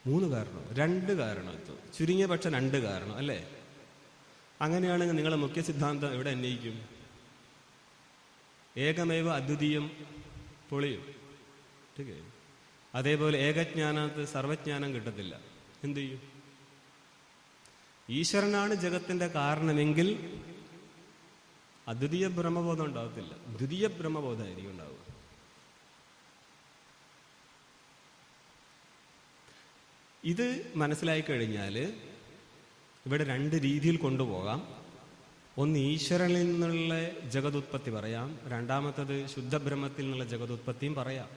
3 കാരണം, 2 കാരണം, ചുരുങ്ങിയ പക്ഷം 2 കാരണം അല്ലേ? അങ്ങനെയാണെങ്കിൽ നിങ്ങളെ മുഖ്യ സിദ്ധാന്തം എവിടെ അന്വയിക്കും? ഏകമേവ അദ്വിതീയം പൊളിയും. അതേപോലെ ഏകജ്ഞാനത്ത് സർവജ്ഞാനം കിട്ടത്തില്ല. എന്തു ചെയ്യും? ഈശ്വരനാണ് ജഗത്തിന്റെ കാരണമെങ്കിൽ അദ്വിതീയ ബ്രഹ്മബോധം ഉണ്ടാകത്തില്ല, ദ്വിതീയ ബ്രഹ്മബോധമായിരിക്കും ഉണ്ടാവുക. ഇത് മനസ്സിലായി കഴിഞ്ഞാൽ ഇവിടെ 2 രീതിയിൽ കൊണ്ടുപോകാം. ഒന്ന് ഈശ്വരനിൽ നിന്നുള്ള ജഗതുത്പത്തി പറയാം, രണ്ടാമത്തത് ശുദ്ധബ്രഹ്മത്തിൽ നിന്നുള്ള ജഗതുത്പത്തിയും പറയാം.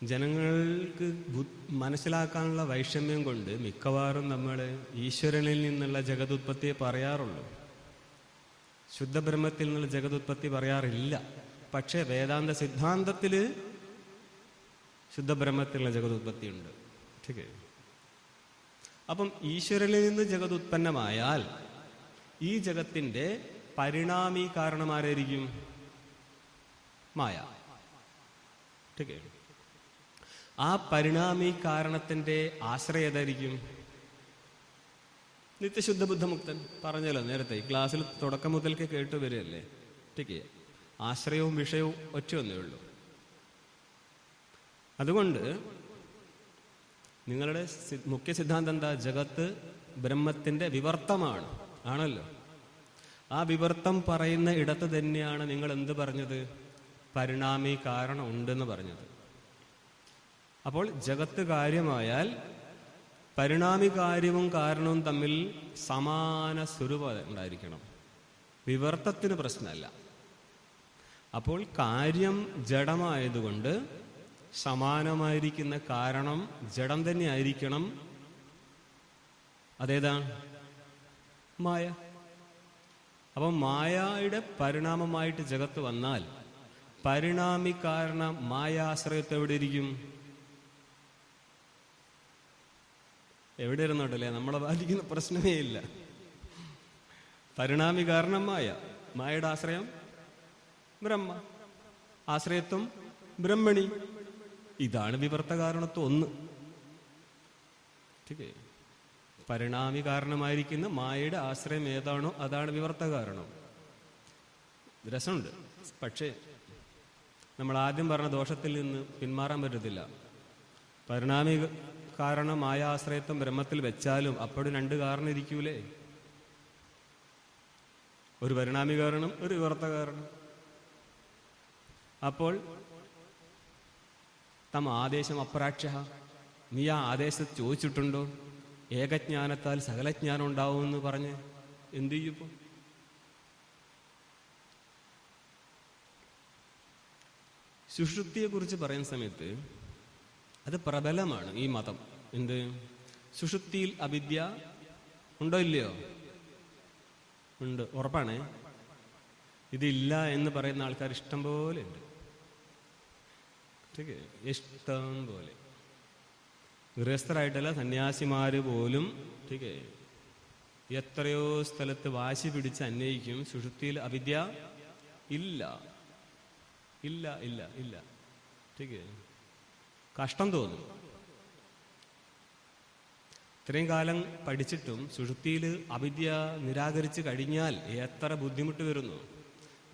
ജനങ്ങൾക്ക് മനസ്സിലാക്കാനുള്ള വൈഷമ്യം കൊണ്ട് മിക്കവാറും നമ്മൾ ഈശ്വരനിൽ നിന്നുള്ള ജഗതുത്പത്തിയെ പറയാറുള്ളൂ, ശുദ്ധബ്രഹ്മത്തിൽ നിന്നുള്ള ജഗതുത്പത്തി പറയാറില്ല. പക്ഷേ വേദാന്ത സിദ്ധാന്തത്തിൽ ശുദ്ധബ്രഹ്മത്തിലുള്ള ജഗതുത്പത്തി ഉണ്ട്. അപ്പം ഈശ്വരനിൽ നിന്ന് ജഗതുത്പന്നമായാൽ ഈ ജഗത്തിന്റെ പരിണാമി കാരണമാരായിരിക്കും? മായ. ആ പരിണാമി കാരണത്തിന്റെ ആശ്രയം ഏതായിരിക്കും? നിത്യശുദ്ധ ബുദ്ധമുക്തൻ. പറഞ്ഞല്ലോ നേരത്തെ, ക്ലാസ്സിൽ തുടക്കം മുതൽക്ക് കേട്ടു വരികയല്ലേ. ആശ്രയവും വിഷയവും ഒറ്റ ഒന്നേ ഉള്ളൂ. അതുകൊണ്ട് നിങ്ങളുടെ മുഖ്യ സിദ്ധാന്തം എന്താ? ജഗത്ത് ബ്രഹ്മത്തിന്റെ വിവർത്തമാണ്, ആണല്ലോ. ആ വിവർത്തം പറയുന്ന ഇടത്ത് തന്നെയാണ് നിങ്ങൾ എന്ത് പറഞ്ഞത്? പരിണാമി കാരണം ഉണ്ടെന്ന് പറഞ്ഞത്. അപ്പോൾ ജഗത്ത് കാര്യമായാൽ പരിണാമി കാര്യവും കാരണവും തമ്മിൽ സമാന സ്വരൂപം ഉണ്ടായിരിക്കണം. വിവർത്തത്തിന് പ്രശ്നമല്ല. അപ്പോൾ കാര്യം ജഡമായതുകൊണ്ട് സമാനമായിരിക്കുന്ന കാരണം ജഡം തന്നെ ആയിരിക്കണം. അതേതാണ്? മായ. അപ്പം മായയുടെ പരിണാമമായിട്ട് ജഗത്ത് വന്നാൽ പരിണാമി കാരണം മായാശ്രയത്തെ എവിടെ ഇരിക്കും? എവിടെ ഇരുന്നോട്ടല്ലേ, നമ്മളെ ബാധിക്കുന്ന പ്രശ്നമേ ഇല്ല. പരിണാമി കാരണം മായ, മായയുടെ ആശ്രയം ബ്രഹ്മ, ആശ്രയത്വം ബ്രഹ്മണി. ഇതാണ് വിവർത്ത കാരണത്വം ഒന്ന്. പരിണാമി കാരണമായിരിക്കുന്ന മായയുടെ ആശ്രയം ഏതാണോ അതാണ് വിവർത്ത കാരണം. രസമുണ്ട്. പക്ഷേ നമ്മൾ ആദ്യം പറഞ്ഞ ദോഷത്തിൽ നിന്ന് പിന്മാറാൻ പറ്റത്തില്ല. പരിണാമി കാരണം മായാശ്രയത്വം ബ്രഹ്മത്തിൽ വെച്ചാലും അപ്പോഴും 2 കാരണം ഇരിക്കൂലേ? ഒരു പരിണാമി കാരണം, ഒരു വിവർത്ത കാരണം. അപ്പോൾ തം ആദേശം അപ്രാക്ഷ്യ, നീ ആ ആദേശത്ത് ചോദിച്ചിട്ടുണ്ടോ? ഏകജ്ഞാനത്താൽ സകലജ്ഞാനം ഉണ്ടാവുമെന്ന് പറഞ്ഞ് എന്തു ചെയ്യും? ഇപ്പോൾ സുഷുപ്തിയെ കുറിച്ച് പറയുന്ന സമയത്ത് അത് പ്രബലമാണ് ഈ മതം. എന്ത്? സുഷുപ്തിയിൽ അവിദ്യ ഉണ്ടോ ഇല്ലയോ? ഉണ്ട്, ഉറപ്പാണേ. ഇതില്ല എന്ന് പറയുന്ന ആൾക്കാർ ഇഷ്ടം പോലെ ഉണ്ട്. ഇഷ്ടം പോലെ. ഗൃഹസ്ഥരായിട്ടല്ല, സന്യാസിമാര് പോലും എത്രയോ സ്ഥലത്ത് വാശി പിടിച്ച് അന്വയിക്കും, സുഷുപ്തിയിൽ അവിദ്യ ഇല്ല ഇല്ല ഇല്ല ഇല്ല. കഷ്ടം തോന്നും. ഇത്രയും കാലം പഠിച്ചിട്ടും സുഷുപ്തിയിൽ അവിദ്യ നിരാകരിച്ച് കഴിഞ്ഞാൽ എത്ര ബുദ്ധിമുട്ട് വരുന്നു.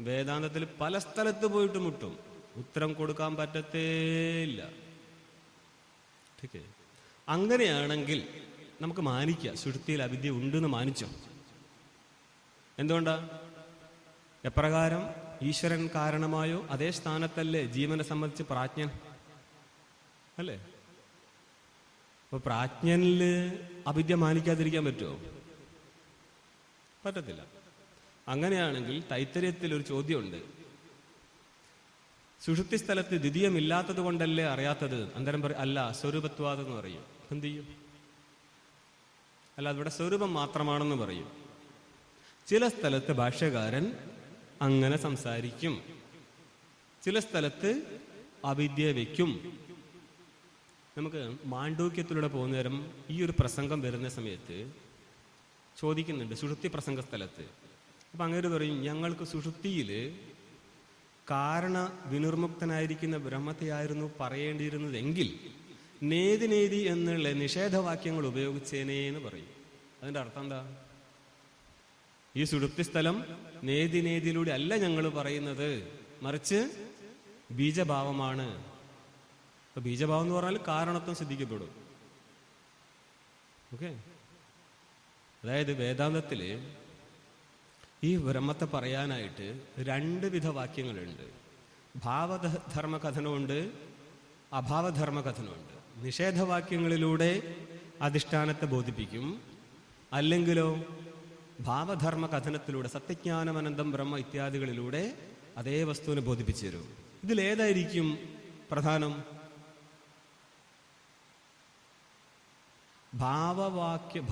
വേദാന്തത്തിൽ പല സ്ഥലത്ത് പോയിട്ട് മുട്ടും, ഉത്തരം കൊടുക്കാൻ പറ്റത്തേയില്ല. അങ്ങനെയാണെങ്കിൽ നമുക്ക് മാനിക്കാം, സുഷുപ്തിയിൽ അവിദ്യ ഉണ്ടെന്ന് മാനിച്ചോ. എന്തുകൊണ്ടാ? എപ്രകാരം ഈശ്വരൻ കാരണമായോ അതേ സ്ഥാനത്തല്ലേ ജീവനെ സംബന്ധിച്ച് പ്രാജ്ഞൻ അല്ലേ? അപ്പൊ പ്രാജ്ഞനില് അവിദ്യ മാനിക്കാതിരിക്കാൻ പറ്റുമോ? പറ്റത്തില്ല. അങ്ങനെയാണെങ്കിൽ തൈത്തരീയത്തിൽ ഒരു ചോദ്യമുണ്ട്. സുഷുപ്തി സ്ഥലത്ത് ദ്വിതീയമില്ലാത്തത് കൊണ്ടല്ലേ അറിയാത്തത്? അന്തരം പറയും അല്ല, സ്വരൂപത്വാദെന്ന് പറയും. എന്ത് ചെയ്യും? അല്ല, അതിവിടെ സ്വരൂപം മാത്രമാണെന്ന് പറയും. ചില സ്ഥലത്ത് ഭാഷ്യകാരൻ അങ്ങനെ സംസാരിക്കും, ചില സ്ഥലത്ത് അവിദ്യ വയ്ക്കും. നമുക്ക് മാണ്ഡൂക്യത്തിലൂടെ പോകുന്ന നേരം ഈ ഒരു പ്രസംഗം വരുന്ന സമയത്ത് ചോദിക്കുന്നുണ്ട്, സുഷുപ്തി പ്രസംഗ സ്ഥലത്ത്. അപ്പം അങ്ങനെ പറയും, ഞങ്ങൾക്ക് സുഷുപ്തിയിൽ കാരണ വിനിർമുക്തനായിരിക്കുന്ന ബ്രഹ്മത്തെയായിരുന്നു പറയേണ്ടിയിരുന്നതെങ്കിൽ നേതി എന്നുള്ള നിഷേധവാക്യങ്ങൾ ഉപയോഗിച്ചേനേ എന്ന് പറയും. അതിന്റെ അർത്ഥം എന്താ? ഈ സുഷുപ്തി സ്ഥലം നേതിയിലൂടെ അല്ല ഞങ്ങൾ പറയുന്നത്, മറിച്ച് ബീജഭാവമാണ്. അപ്പൊ ബീജഭാവം എന്ന് പറഞ്ഞാൽ കാരണത്വം സിദ്ധിക്കപ്പെടും. ഓക്കെ. അതായത് വേദാന്തത്തില് ഈ ബ്രഹ്മത്തെ പറയാനായിട്ട് 2 വിധ വാക്യങ്ങളുണ്ട്. ഭാവധർമ്മകഥനമുണ്ട്, അഭാവധർമ്മകഥനമുണ്ട്. നിഷേധവാക്യങ്ങളിലൂടെ അധിഷ്ഠാനത്തെ ബോധിപ്പിക്കും, അല്ലെങ്കിലോ ഭാവധർമ്മകഥനത്തിലൂടെ സത്യജ്ഞാനമനന്തം ബ്രഹ്മ ഇത്യാദികളിലൂടെ അതേ വസ്തുവിനെ ബോധിപ്പിച്ചു തരും. ഇതിലേതായിരിക്കും പ്രധാനം?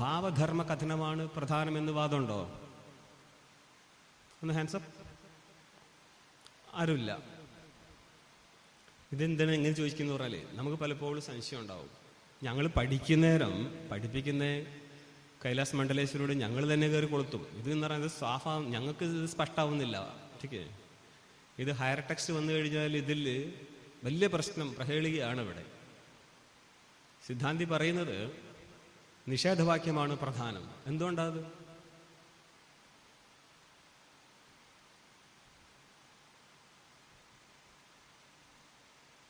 ഭാവധർമ്മ കഥനമാണ് പ്രധാനമെന്ന് വാദമുണ്ടോ? ഒന്ന് ഹാൻഡ്സപ്പ്. ആരുമില്ല. ഇതെന്താണ് എങ്ങനെ ചോദിക്കുന്ന പറഞ്ഞാലേ നമുക്ക് പലപ്പോഴും സംശയം ഉണ്ടാവും. ഞങ്ങൾ പഠിപ്പിക്കുന്ന കൈലാസ് മണ്ഡലേശ്വരോട് ഞങ്ങൾ തന്നെ കയറി കൊളുത്തും. ഇത് എന്ന് പറയുന്നത് ഞങ്ങൾക്ക് ഇത് സ്പഷ്ടാവുന്നില്ല. ठीक है. ഇത് ഹയർ ടെക്സ്റ്റ് വന്നു കഴിഞ്ഞാൽ ഇതിൽ വലിയ പ്രശ്നം പ്രഹേളികയാണ്. ഇവിടെ സിദ്ധാന്തി പറയുന്നത് നിഷേധവാക്യമാണ് പ്രധാനം. എന്തുകൊണ്ടാത്?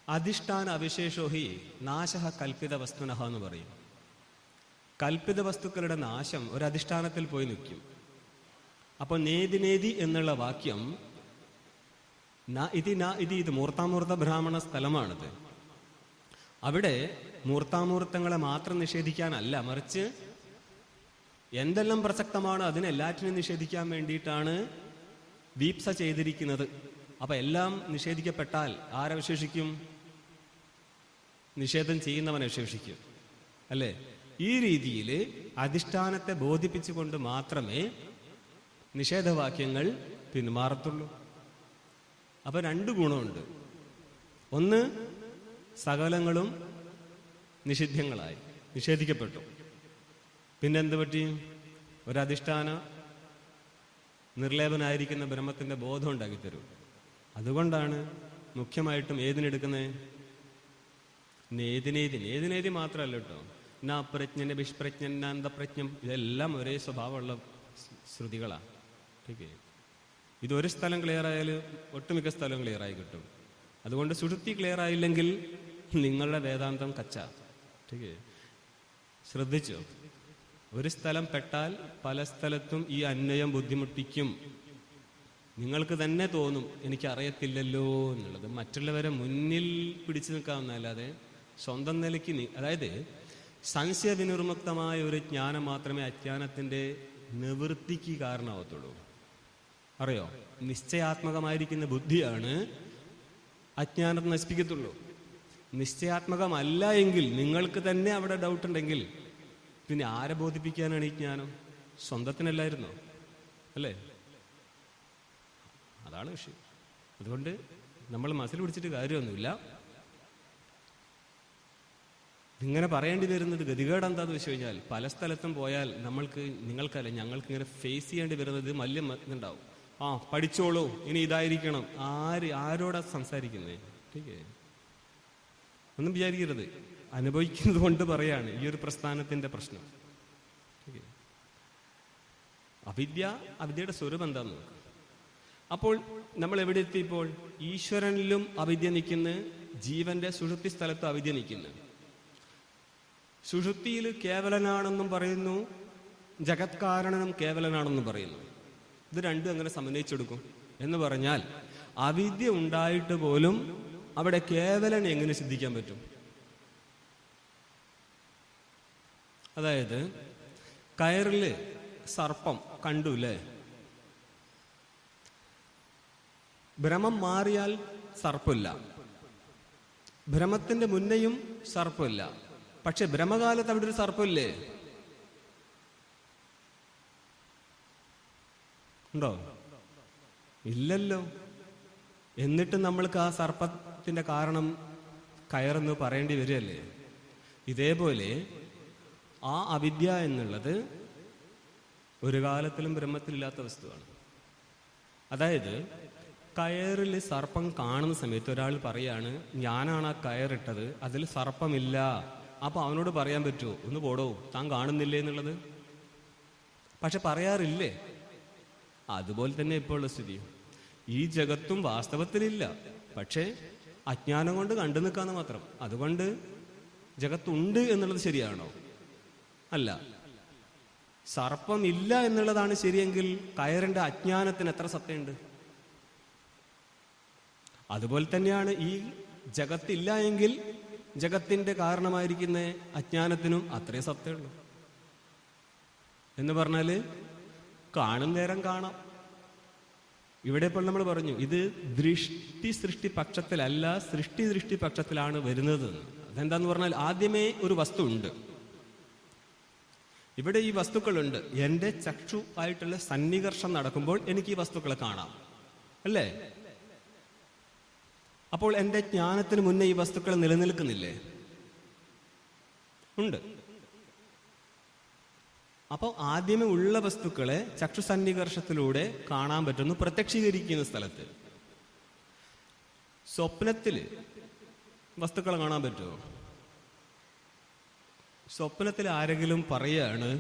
അധിഷ്ഠാന അവിശേഷോ ഹി നാശ കൽപ്പിത വസ്തുനഹ എന്ന് പറയും. കൽപ്പിത വസ്തുക്കളുടെ നാശം ഒരു അധിഷ്ഠാനത്തിൽ പോയി നിൽക്കും. അപ്പോൾ നേതി എന്നുള്ള വാക്യം ഇത് മൂർത്താമൂർത്ത ബ്രാഹ്മണ സ്ഥലമാണിത്. അവിടെ മൂർത്താമൂർത്തങ്ങളെ മാത്രം നിഷേധിക്കാനല്ല, മറിച്ച് എന്തെല്ലാം പ്രസക്തമാണ് അതിനെല്ലാറ്റിനും നിഷേധിക്കാൻ വേണ്ടിയിട്ടാണ് വീപ്സ ചെയ്തിരിക്കുന്നത്. അപ്പൊ എല്ലാം നിഷേധിക്കപ്പെട്ടാൽ ആരവശേഷിക്കും? നിഷേധം ചെയ്യുന്നവനെ അവശേഷിക്കും, അല്ലേ? ഈ രീതിയിൽ അധിഷ്ഠാനത്തെ ബോധിപ്പിച്ചുകൊണ്ട് മാത്രമേ നിഷേധവാക്യങ്ങൾ പിന്മാറത്തുള്ളൂ. അപ്പൊ 2 ഗുണമുണ്ട്. ഒന്ന്, സകലങ്ങളും നിഷിദ്ധങ്ങളായി നിഷേധിക്കപ്പെട്ടു. പിന്നെ എന്ത് പറ്റി? ഒരധിഷ്ഠാന നിർലേപനായിരിക്കുന്ന ബ്രഹ്മത്തിന്റെ ബോധം ഉണ്ടാക്കി തരും. അതുകൊണ്ടാണ് മുഖ്യമായിട്ടും ഏതിനെടുക്കുന്നത്? നേതി മാത്രമല്ല കേട്ടോ. നാപ്രജ്ഞൻ, വിഷ്പ്രജ്ഞൻ, അന്തപ്രജ്ഞം, ഇതെല്ലാം ഒരേ സ്വഭാവമുള്ള ശ്രുതികളാണ്. ठीक. ഇതൊരു സ്ഥലം ക്ലിയർ ആയാൽ ഒട്ടുമിക്ക സ്ഥലവും ക്ലിയർ ആയി കിട്ടും. അതുകൊണ്ട് സുഷുപ്തി ക്ലിയർ ആയില്ലെങ്കിൽ നിങ്ങളുടെ വേദാന്തം കച്ച. ठीक. ശ്രദ്ധിച്ചോ? ഒരു സ്ഥലം പെട്ടാൽ പല സ്ഥലത്തും ഈ അന്വയം ബുദ്ധിമുട്ടിക്കും. നിങ്ങൾക്ക് തന്നെ തോന്നും എനിക്കറിയത്തില്ലല്ലോ എന്നുള്ളത്. മറ്റുള്ളവരെ മുന്നിൽ പിടിച്ചു നിൽക്കാവുന്നല്ലാതെ സ്വന്തം നിലയ്ക്ക് അതായത് സംശയവിനിർമുക്തമായ ഒരു ജ്ഞാനം മാത്രമേ അജ്ഞാനത്തിന്റെ നിവൃത്തിക്ക് കാരണമാവത്തുള്ളൂ. അറിയോ? നിശ്ചയാത്മകമായിരിക്കുന്ന ബുദ്ധിയാണ് അജ്ഞാനത്തെ നശിപ്പിക്കത്തുള്ളൂ. നിശ്ചയാത്മകമല്ല എങ്കിൽ, നിങ്ങൾക്ക് തന്നെ അവിടെ ഡൗട്ട് ഉണ്ടെങ്കിൽ പിന്നെ ആരെ ബോധിപ്പിക്കാനാണ് ഈ ജ്ഞാനം? സ്വന്തത്തിനല്ലായിരുന്നോ? അല്ലേ? അതാണ് വിഷയം. അതുകൊണ്ട് നമ്മൾ മസിൽ പിടിച്ചിട്ട് കാര്യമൊന്നുമില്ല. ഇങ്ങനെ പറയേണ്ടി വരുന്നത് ഗതികേട് എന്താന്ന് വെച്ച് കഴിഞ്ഞാൽ, പല സ്ഥലത്തും പോയാൽ നിങ്ങൾക്കല്ല ഞങ്ങൾക്ക് ഇങ്ങനെ ഫേസ് ചെയ്യേണ്ടി വരുന്നത് വലിയ ഇതുണ്ടാവും. പഠിച്ചോളൂ, ഇനി ഇതായിരിക്കണം. ആരോടാ സംസാരിക്കുന്നേ? ठीक है. ഒന്നും വിചാരിക്കരുത്. അനുഭവിക്കുന്നത് കൊണ്ട് പറയാണ് ഈ ഒരു പ്രസ്ഥാനത്തിന്റെ പ്രശ്നം. ठीक है. അവിദ്യയുടെ സ്വരൂപം എന്താന്ന് നോക്കുക. അപ്പോൾ നമ്മൾ എവിടെ എത്തിയപ്പോൾ? ഈശ്വരനിലും അവിദ്യ നിൽക്കുന്നു, ജീവന്റെ സുഷുപ്തി സ്ഥലത്ത് അവിദ്യ നിൽക്കുന്നു. സുഷുപ്തിയിൽ കേവലനാണെന്നും പറയുന്നു, ജഗത് കാരണനും കേവലനാണെന്നും പറയുന്നു. ഇത് രണ്ടും എങ്ങനെ സമന്വയിച്ചെടുക്കും എന്ന് പറഞ്ഞാൽ, അവിദ്യ ഉണ്ടായിട്ട് പോലും അവിടെ കേവലൻ എങ്ങനെ സിദ്ധിക്കാൻ പറ്റും? അതായത് കയറില് സർപ്പം കണ്ടുല്ലേ? ഭ്രമം മാറിയാൽ സർപ്പമില്ല, ഭ്രമത്തിന്റെ മുന്നെയും സർപ്പമില്ല. പക്ഷെ ഭ്രമകാലത്ത് അവിടെ ഒരു സർപ്പമില്ലേ? ഉണ്ടോ? ഇല്ലല്ലോ. എന്നിട്ട് നമ്മൾക്ക് ആ സർപ്പത്തിന്റെ കാരണം കയറെന്ന് പറയേണ്ടി വരികയല്ലേ? ഇതേപോലെ ആ അവിദ്യ എന്നുള്ളത് ഒരു കാലത്തിലും ബ്രഹ്മത്തിലില്ലാത്ത വസ്തുവാണ്. അതായത് കയറിൽ സർപ്പം കാണുന്ന സമയത്ത് ഒരാൾ പറയാണ്, ഞാനാണ് ആ കയറിട്ടത്, അതിൽ സർപ്പമില്ല. അപ്പൊ അവനോട് പറയാൻ പറ്റുമോ, ഒന്ന് പോടോ, താൻ കാണുന്നില്ലേ എന്നുള്ളത്? പക്ഷെ പറയാറില്ലേ? അതുപോലെ തന്നെ ഇപ്പോൾ ഉള്ള സ്ഥിതി. ഈ ജഗത്തും വാസ്തവത്തിലില്ല, പക്ഷേ അജ്ഞാനം കൊണ്ട് കണ്ടു നിൽക്കാന്ന് മാത്രം. അതുകൊണ്ട് ജഗത്തുണ്ട് എന്നുള്ളത് ശരിയാണോ? അല്ല. സർപ്പം ഇല്ല എന്നുള്ളതാണ് ശരിയെങ്കിൽ കയറിന്റെ അജ്ഞാനത്തിന് എത്ര സത്യമുണ്ട്? അതുപോലെ തന്നെയാണ് ഈ ജഗത്തില്ല എങ്കിൽ ജഗത്തിന്റെ കാരണമായിരിക്കുന്ന അജ്ഞാനത്തിനും അത്രേ സത്യമുള്ളൂ. എന്ന് പറഞ്ഞാല് കാണും നേരം കാണാം. ഇവിടെ ഇപ്പോൾ നമ്മൾ പറഞ്ഞു, ഇത് ദൃഷ്ടി സൃഷ്ടി പക്ഷത്തിലല്ല, സൃഷ്ടി ദൃഷ്ടി പക്ഷത്തിലാണ് വരുന്നത്. അതെന്താന്ന് പറഞ്ഞാൽ ആദ്യമേ ഒരു വസ്തു ഉണ്ട്. ഇവിടെ ഈ വസ്തുക്കളുണ്ട്. എൻ്റെ ചക്ഷു ആയിട്ടുള്ള സന്നികർഷം നടക്കുമ്പോൾ എനിക്ക് ഈ വസ്തുക്കളെ കാണാം, അല്ലേ? അപ്പോൾ എൻ്റെ ജ്ഞാനത്തിന് മുന്നേ ഈ വസ്തുക്കൾ നിലനിൽക്കുന്നില്ലേ? ഉണ്ട്. അപ്പോൾ ആദ്യമേ ഉള്ള വസ്തുക്കളെ ചക്ഷു സന്നികർഷത്തിലൂടെ കാണാൻ പറ്റുന്നു പ്രത്യക്ഷീകരിക്കുന്ന സ്ഥലത്ത്. സ്വപ്നത്തിൽ വസ്തുക്കളെ കാണാൻ പറ്റുമോ? സ്വപ്നത്തിൽ ആരെങ്കിലും പറയാണ്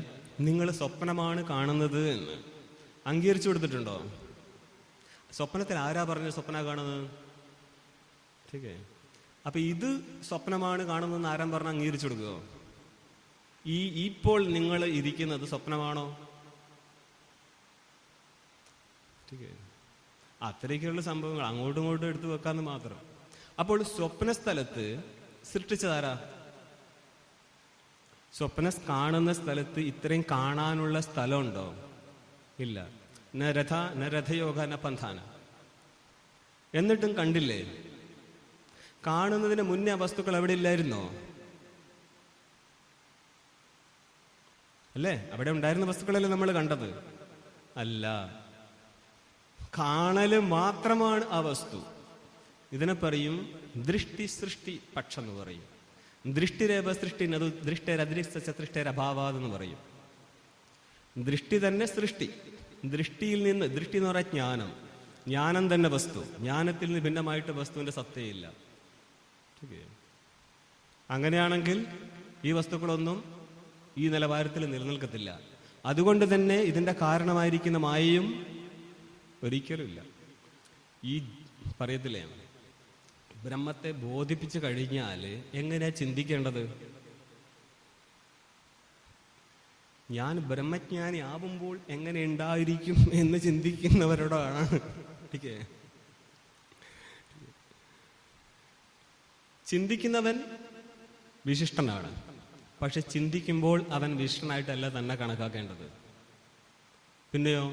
നിങ്ങൾ സ്വപ്നമാണ് കാണുന്നത് എന്ന്, അംഗീകരിച്ചു കൊടുത്തിട്ടുണ്ടോ? സ്വപ്നത്തിൽ ആരാ പറഞ്ഞ സ്വപ്ന കാണുന്നത്? ശരിയേ? അപ്പൊ ഇത് സ്വപ്നമാണ് കാണുന്നതെന്ന് ആരാൻ പറഞ്ഞ അംഗീകരിച്ചു കൊടുക്കുമോ? ഇപ്പോൾ നിങ്ങൾ ഇരിക്കുന്നത് സ്വപ്നമാണോ? അത്രയ്ക്കുള്ള സംഭവങ്ങൾ അങ്ങോട്ടും ഇങ്ങോട്ടും എടുത്തു വെക്കാന്ന് മാത്രം. അപ്പോൾ സ്വപ്ന സ്ഥലത്ത് സൃഷ്ടിച്ചതാരാ? സ്വപ്ന കാണുന്ന സ്ഥലത്ത് ഇത്രയും കാണാനുള്ള സ്ഥലമുണ്ടോ? ഇല്ല. ന രഥയോഗ ന പന്ഥാന. എന്നിട്ടും കണ്ടില്ലേ? കാണുന്നതിന് മുന്നേ വസ്തുക്കൾ എവിടെ ഇല്ലായിരുന്നോ? അല്ലേ? അവിടെ ഉണ്ടായിരുന്ന വസ്തുക്കളല്ലേ നമ്മൾ കണ്ടത്? അല്ല, കാണല് മാത്രമാണ് ആ വസ്തു. ഇതിനെ പറയും ദൃഷ്ടി സൃഷ്ടി പക്ഷം എന്ന് പറയും. ദൃഷ്ടിരേവ സൃഷ്ടി അത് ദൃഷ്ടരഭാവാതെന്ന് പറയും. ദൃഷ്ടി തന്നെ സൃഷ്ടി. ദൃഷ്ടിയിൽ നിന്ന്, ദൃഷ്ടി എന്ന് പറയാൻ ജ്ഞാനം, ജ്ഞാനം തന്നെ വസ്തു. ജ്ഞാനത്തിൽ നിന്ന് ഭിന്നമായിട്ട് വസ്തുവിന്റെ സത്തയില്ല. അങ്ങനെയാണെങ്കിൽ ഈ വസ്തുക്കളൊന്നും ഈ നിലവാരത്തിൽ നിലനിൽക്കത്തില്ല. അതുകൊണ്ട് തന്നെ ഇതിന്റെ കാരണമായിരിക്കുന്ന മായയും ഒരിക്കലുമില്ല. ഈ പറയത്തില്ലേ, ബ്രഹ്മത്തെ ബോധിപ്പിച്ചു കഴിഞ്ഞാൽ എങ്ങനെയാ ചിന്തിക്കേണ്ടത്? ഞാൻ ബ്രഹ്മജ്ഞാനി ആവുമ്പോൾ എങ്ങനെ ഉണ്ടായിരിക്കും എന്ന് ചിന്തിക്കുന്നവരോടാണ്. ചിന്തിക്കുന്നവൻ വിശിഷ്ടനാണ്, പക്ഷെ ചിന്തിക്കുമ്പോൾ അവൻ വിശിഷ്ടനായിട്ടല്ല തന്നെ കണക്കാക്കേണ്ടത്. പിന്നെയോ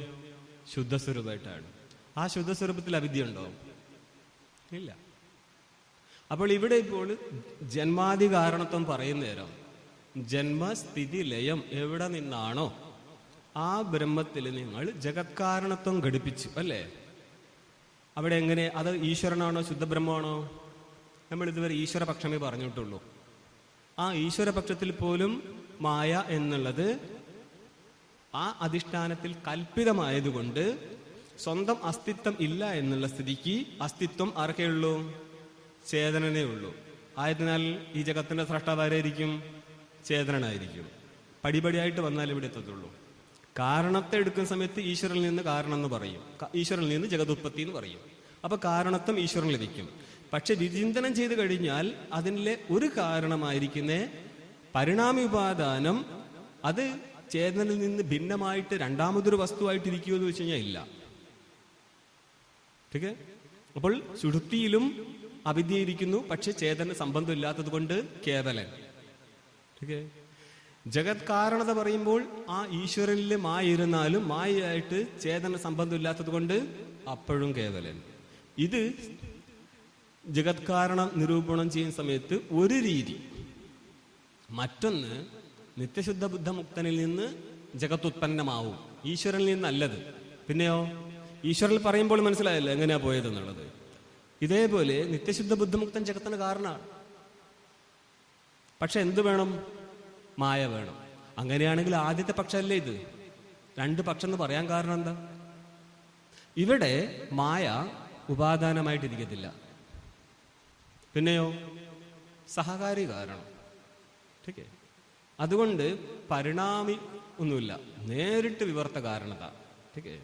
ശുദ്ധസ്വരൂപമായിട്ടാണ്. ആ ശുദ്ധസ്വരൂപത്തിൽ അവിദ്യ ഉണ്ടോ? ഇല്ല. അപ്പോൾ ഇവിടെ ഇപ്പോൾ ജന്മാദി കാരണത്വം പറയുന്ന നേരം ജന്മസ്ഥിതി ലയം എവിടെ നിന്നാണോ ആ ബ്രഹ്മത്തിൽ നിങ്ങൾ ജഗത്കാരണത്വം ഘടിപ്പിച്ചു, അല്ലേ? അവിടെ എങ്ങനെ? അത് ഈശ്വരനാണോ ശുദ്ധബ്രഹ്മമാണോ? നമ്മൾ ഇതുവരെ ഈശ്വരപക്ഷമേ പറഞ്ഞിട്ടുള്ളൂ. ആ ഈശ്വരപക്ഷത്തിൽ പോലും മായ എന്നുള്ളത് ആ അധിഷ്ഠാനത്തിൽ കൽപ്പിതമായതുകൊണ്ട് സ്വന്തം അസ്തിത്വം ഇല്ല എന്നുള്ള സ്ഥിതിക്ക് അസ്തിത്വം ആർക്കേ ഉള്ളൂ? ചേതനനേ ഉള്ളൂ. ആയതിനാൽ ഈ ജഗത്തിന്റെ സ്രഷ്ടാവാരായിരിക്കും? ചേതനനായിരിക്കും. പടിപടിയായിട്ട് വന്നാൽ ഇവിടെ എത്തത്തുള്ളൂ. കാരണത്തെ എടുക്കുന്ന സമയത്ത് ഈശ്വരനിൽ നിന്ന് കാരണം എന്ന് പറയും, ഈശ്വരനിൽ നിന്ന് ജഗതുത്പത്തി എന്ന് പറയും. അപ്പൊ കാരണത്വം ഈശ്വരനിലിരിക്കും. പക്ഷെ വിചിന്തനം ചെയ്ത് കഴിഞ്ഞാൽ അതിലെ ഒരു കാരണമായിരിക്കുന്ന പരിണാമോപാദാനം അത് ചേതനിൽ നിന്ന് ഭിന്നമായിട്ട് രണ്ടാമതൊരു വസ്തുവായിട്ടിരിക്കുമോ എന്ന് വെച്ച് കഴിഞ്ഞാൽ ഇല്ല. ठीक है. അപ്പോൾ സുഷുപ്തിയിലും അവിദ്യ ഇരിക്കുന്നു, പക്ഷെ ചേതന സംബന്ധം ഇല്ലാത്തത് കൊണ്ട് കേവലൻ. ठीक है. ജഗത് കാരണത പറയുമ്പോൾ ആ ഈശ്വരനിലെ മായ ഇരുന്നാലും മായയായിട്ട് ചേതന സംബന്ധം ഇല്ലാത്തത് കൊണ്ട് അപ്പോഴും കേവലൻ. ഇത് ജഗത് കാരണം നിരൂപണം ചെയ്യുന്ന സമയത്ത് ഒരു രീതി. മറ്റൊന്ന് നിത്യശുദ്ധ ബുദ്ധമുക്തനിൽ നിന്ന് ജഗത്ത് ഉത്പന്നമാവും, ഈശ്വരനിൽ നിന്നല്ലത്. പിന്നെയോ ഈശ്വരനിൽ പറയുമ്പോൾ മനസ്സിലായല്ലോ എങ്ങനെയാ പോയതെന്നുള്ളത്. ഇതേപോലെ നിത്യശുദ്ധ ബുദ്ധമുക്തൻ ജഗത്തിന് കാരണമാണ്. പക്ഷെ എന്ത് വേണം? മായ വേണം. അങ്ങനെയാണെങ്കിൽ ആദ്യത്തെ പക്ഷമല്ലേ ഇത്? രണ്ട് പക്ഷം എന്ന് പറയാൻ കാരണം എന്താ? ഇവിടെ മായ ഉപാദാനമായിട്ടിരിക്കത്തില്ല. പിന്നെയോ സഹകാരി കാരണം. ഓക്കെ, അതുകൊണ്ട് പരിണാമി ഒന്നുമില്ല, നേരിട്ട് വിവർത്ത കാരണത. ഓക്കെ,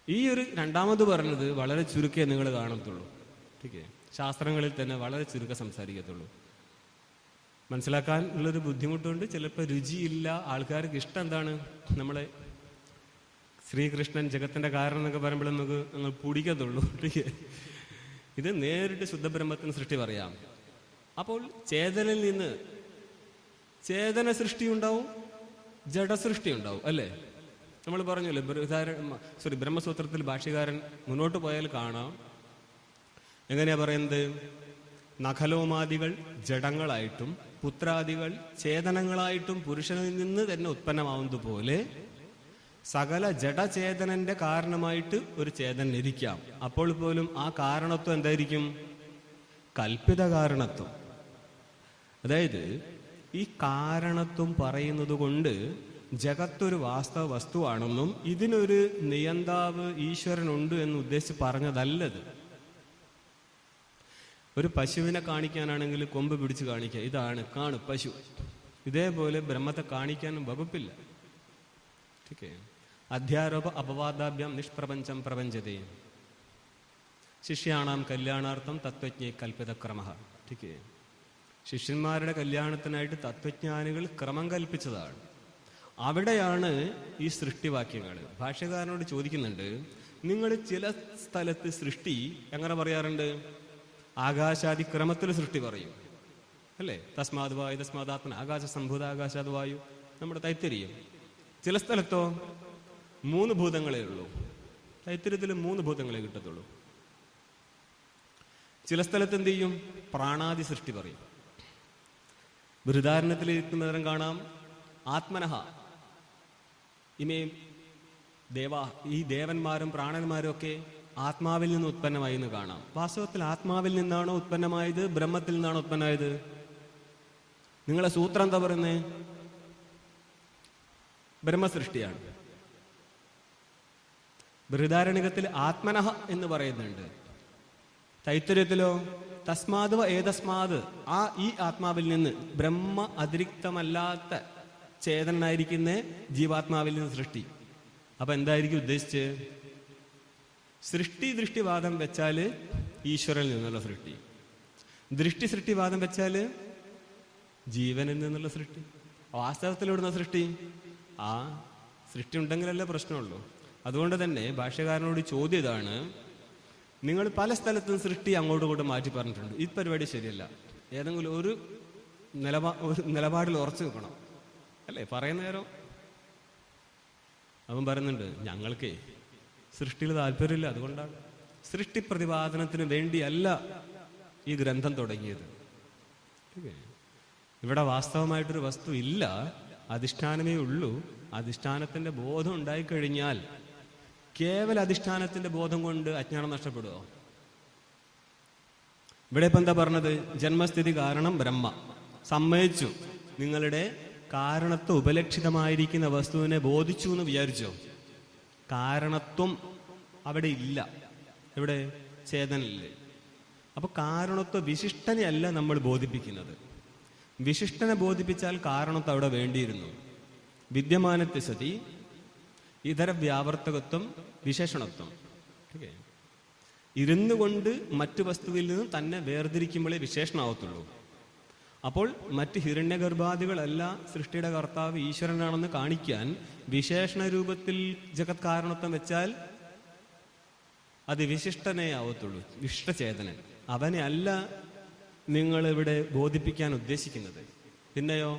ഈ ഒരു രണ്ടാമത് പറഞ്ഞത് വളരെ ചുരുക്കേ നിങ്ങൾ കാണത്തുള്ളൂ. ഓക്കെ, ശാസ്ത്രങ്ങളിൽ തന്നെ വളരെ ചുരുക്കം സംസാരിക്കത്തുള്ളൂ. മനസ്സിലാക്കാൻ ഉള്ളൊരു ബുദ്ധിമുട്ടുണ്ട്. ചിലപ്പോൾ രുചിയില്ല. ആൾക്കാർക്ക് ഇഷ്ടം എന്താണ്? നമ്മളെ ശ്രീകൃഷ്ണൻ ജഗത്തിന്റെ കാരണം എന്നൊക്കെ പറയുമ്പോൾ നമുക്ക് ഞങ്ങൾ പിടിക്കത്തുള്ളൂ. ഇത് നേരിട്ട് ശുദ്ധബ്രഹ്മത്തിന് സൃഷ്ടി പറയാം. അപ്പോൾ ചേതനിൽ നിന്ന് ചേതന സൃഷ്ടി ഉണ്ടാവും, ജഡസൃഷ്ടി ഉണ്ടാവും, അല്ലേ? നമ്മൾ പറഞ്ഞല്ലോ, ബ്രഹ്മസൂത്രത്തിൽ ഭാഷ്യകാരൻ മുന്നോട്ട് പോയാൽ കാണാം. എങ്ങനെയാ പറയുന്നത്? നഖലോമാദികൾ ജഡങ്ങളായിട്ടും പുത്രാദികൾ ചേതനങ്ങളായിട്ടും പുരുഷനിൽ നിന്ന് തന്നെ ഉത്പന്നമാവുന്നത് പോലെ സകല ജഡചേതനന്റെ കാരണമായിട്ട് ഒരു ചേതൻ ഇരിക്കാം. അപ്പോൾ പോലും ആ കാരണത്വം എന്തായിരിക്കും? കൽപ്പിത കാരണത്വം. അതായത് ഈ കാരണത്വം പറയുന്നത് കൊണ്ട് ജഗത്തൊരു വാസ്തവ വസ്തുവാണെന്നും ഇതിനൊരു നിയന്താവ് ഈശ്വരനുണ്ട് എന്ന് ഉദ്ദേശിച്ച് പറഞ്ഞതല്ലത്. ഒരു പശുവിനെ കാണിക്കാനാണെങ്കിൽ കൊമ്പ് പിടിച്ച് കാണിക്കുക, ഇതാണ് പശു. ഇതേപോലെ ബ്രഹ്മത്തെ കാണിക്കാനും വകുപ്പില്ല. ഓക്കെ, അധ്യാരോപ അപവാദാഭ്യാം നിഷ്പ്രപഞ്ചം പ്രപഞ്ചതേ ശിഷ്യാണാം കല്യാണാർത്ഥം തത്വജ്ഞേ കൽപ്പിത ക്രമഃ. ഓക്കെ, ശിഷ്യന്മാരുടെ കല്യാണത്തിനായിട്ട് തത്വജ്ഞാനികൾ ക്രമം കൽപ്പിച്ചതാണ്. അവിടെയാണ് ഈ സൃഷ്ടിവാക്യങ്ങൾ. ഭാഷ്യകാരനോട് ചോദിക്കുന്നുണ്ട്, നിങ്ങൾ ചില സ്ഥലത്ത് സൃഷ്ടി എങ്ങനെ പറയാറുണ്ട്? ആകാശാദി ക്രമത്തിൽ സൃഷ്ടി പറയും, അല്ലേ? തസ്മാത് വായു തസ്മാതാത്മന ആകാശ സംഭൂത ആകാശാത് വായു, നമ്മുടെ തൈത്തിരിയും. ചില സ്ഥലത്തോ 3 ഭൂതങ്ങളേ ഉള്ളൂ. തൈത്തിര്യത്തിൽ 3 ഭൂതങ്ങളെ കിട്ടത്തുള്ളൂ. ചില സ്ഥലത്ത് എന്ത് ചെയ്യും? പ്രാണാദി സൃഷ്ടി പറയും. ബൃഹദാരണ്യത്തിൽ ഇരിക്കുന്ന നേരം കാണാം, ആത്മനഹ ഇമേ ദേവാ, ഈ ദേവന്മാരും പ്രാണന്മാരും ഒക്കെ ആത്മാവിൽ നിന്ന് ഉത്പന്നമായി എന്ന് കാണാം. വാസ്തവത്തിൽ ആത്മാവിൽ നിന്നാണോ ഉത്പന്നമായത്? ബ്രഹ്മത്തിൽ നിന്നാണോ ഉത്പന്നമായത്? നിങ്ങളെ സൂത്രം എന്താ പറയുന്നത്? ബ്രഹ്മസൃഷ്ടിയാണ്. ബൃഹദാരണ്യത്തിൽ ആത്മനഹ എന്ന് പറയുന്നുണ്ട്. തൈത്തര്യത്തിലോ തസ്മാത് ഏതസ്മാത്, ഈ ആത്മാവിൽ നിന്ന്, ബ്രഹ്മ അതിരിക്തമല്ലാത്ത ചേതനായിരിക്കുന്ന ജീവാത്മാവിൽ നിന്ന് സൃഷ്ടി. അപ്പൊ എന്തായിരിക്കും ഉദ്ദേശിച്ച്? സൃഷ്ടി ദൃഷ്ടിവാദം വെച്ചാല് ഈശ്വരനിൽ നിന്നുള്ള സൃഷ്ടി, ദൃഷ്ടി സൃഷ്ടിവാദം വെച്ചാല് ജീവനിൽ നിന്നുള്ള സൃഷ്ടി. വാസ്തവത്തിലിടുന്ന സൃഷ്ടി, ആ സൃഷ്ടി ഉണ്ടെങ്കിലല്ലേ പ്രശ്നമുള്ളൂ. അതുകൊണ്ട് തന്നെ ഭാഷ്യകാരനോട് ചോദ്യം ഇതാണ്, നിങ്ങൾ പല സ്ഥലത്തും സൃഷ്ടി അങ്ങോട്ടും ഇങ്ങോട്ടും മാറ്റി പറഞ്ഞിട്ടുണ്ട്. ഈ പരിപാടി ശരിയല്ല. ഏതെങ്കിലും ഒരു നിലപാടിൽ ഉറച്ചു നിൽക്കണം, അല്ലേ? പറയുന്ന നേരം അവൻ പറയുന്നുണ്ട്, ഞങ്ങൾക്ക് സൃഷ്ടിയിൽ താല്പര്യമില്ല, അതുകൊണ്ടാണ്. സൃഷ്ടി പ്രതിപാദനത്തിന് വേണ്ടിയല്ല ഈ ഗ്രന്ഥം തുടങ്ങിയത്. ഇവിടെ വാസ്തവമായിട്ടൊരു വസ്തു ഇല്ല, അധിഷ്ഠാനമേ ഉള്ളൂ. അധിഷ്ഠാനത്തിന്റെ ബോധം ഉണ്ടായിക്കഴിഞ്ഞാൽ കേവല അധിഷ്ഠാനത്തിന്റെ ബോധം കൊണ്ട് അജ്ഞാനം നഷ്ടപ്പെടുമോ? ഇവിടെ ഇപ്പൊ എന്താ പറഞ്ഞത്? ജന്മസ്ഥിതി കാരണം ബ്രഹ്മ. സമ്മതിച്ചു. നിങ്ങളുടെ കാരണത്വം ഉപലക്ഷിതമായിരിക്കുന്ന വസ്തുവിനെ ബോധിച്ചു എന്ന് വിചാരിച്ചോ? കാരണത്വം അവിടെ ഇല്ല. ഇവിടെ ചേതനല്ലേ. അപ്പൊ കാരണത്വ വിശിഷ്ടനെ അല്ല നമ്മൾ ബോധിപ്പിക്കുന്നത്. വിശിഷ്ടനെ ബോധിപ്പിച്ചാൽ കാരണത്വം അവിടെ വേണ്ടിയിരുന്നു. വിദ്യമാനത്തെ സതി ഇതര വ്യാവർത്തകത്വം വിശേഷണത്വം. ഇരുന്നു കൊണ്ട് മറ്റു വസ്തുവിൽ നിന്ന് തന്നെ വേർതിരിക്കുമ്പോഴേ വിശേഷണമാവത്തുള്ളൂ. അപ്പോൾ മറ്റ് ഹിരണ്യഗർഭാദികളല്ല സൃഷ്ടിയുടെ കർത്താവ് ഈശ്വരനാണെന്ന് കാണിക്കാൻ വിശേഷണ രൂപത്തിൽ ജഗത് കാരണത്വം വെച്ചാൽ അത് വിശിഷ്ടനേ ആവത്തുള്ളൂ, വിശിഷ്ടചേതനൻ. അവനെ അല്ല നിങ്ങൾ ഇവിടെ ബോധിപ്പിക്കാൻ ഉദ്ദേശിക്കുന്നത്. പിന്നെയോ,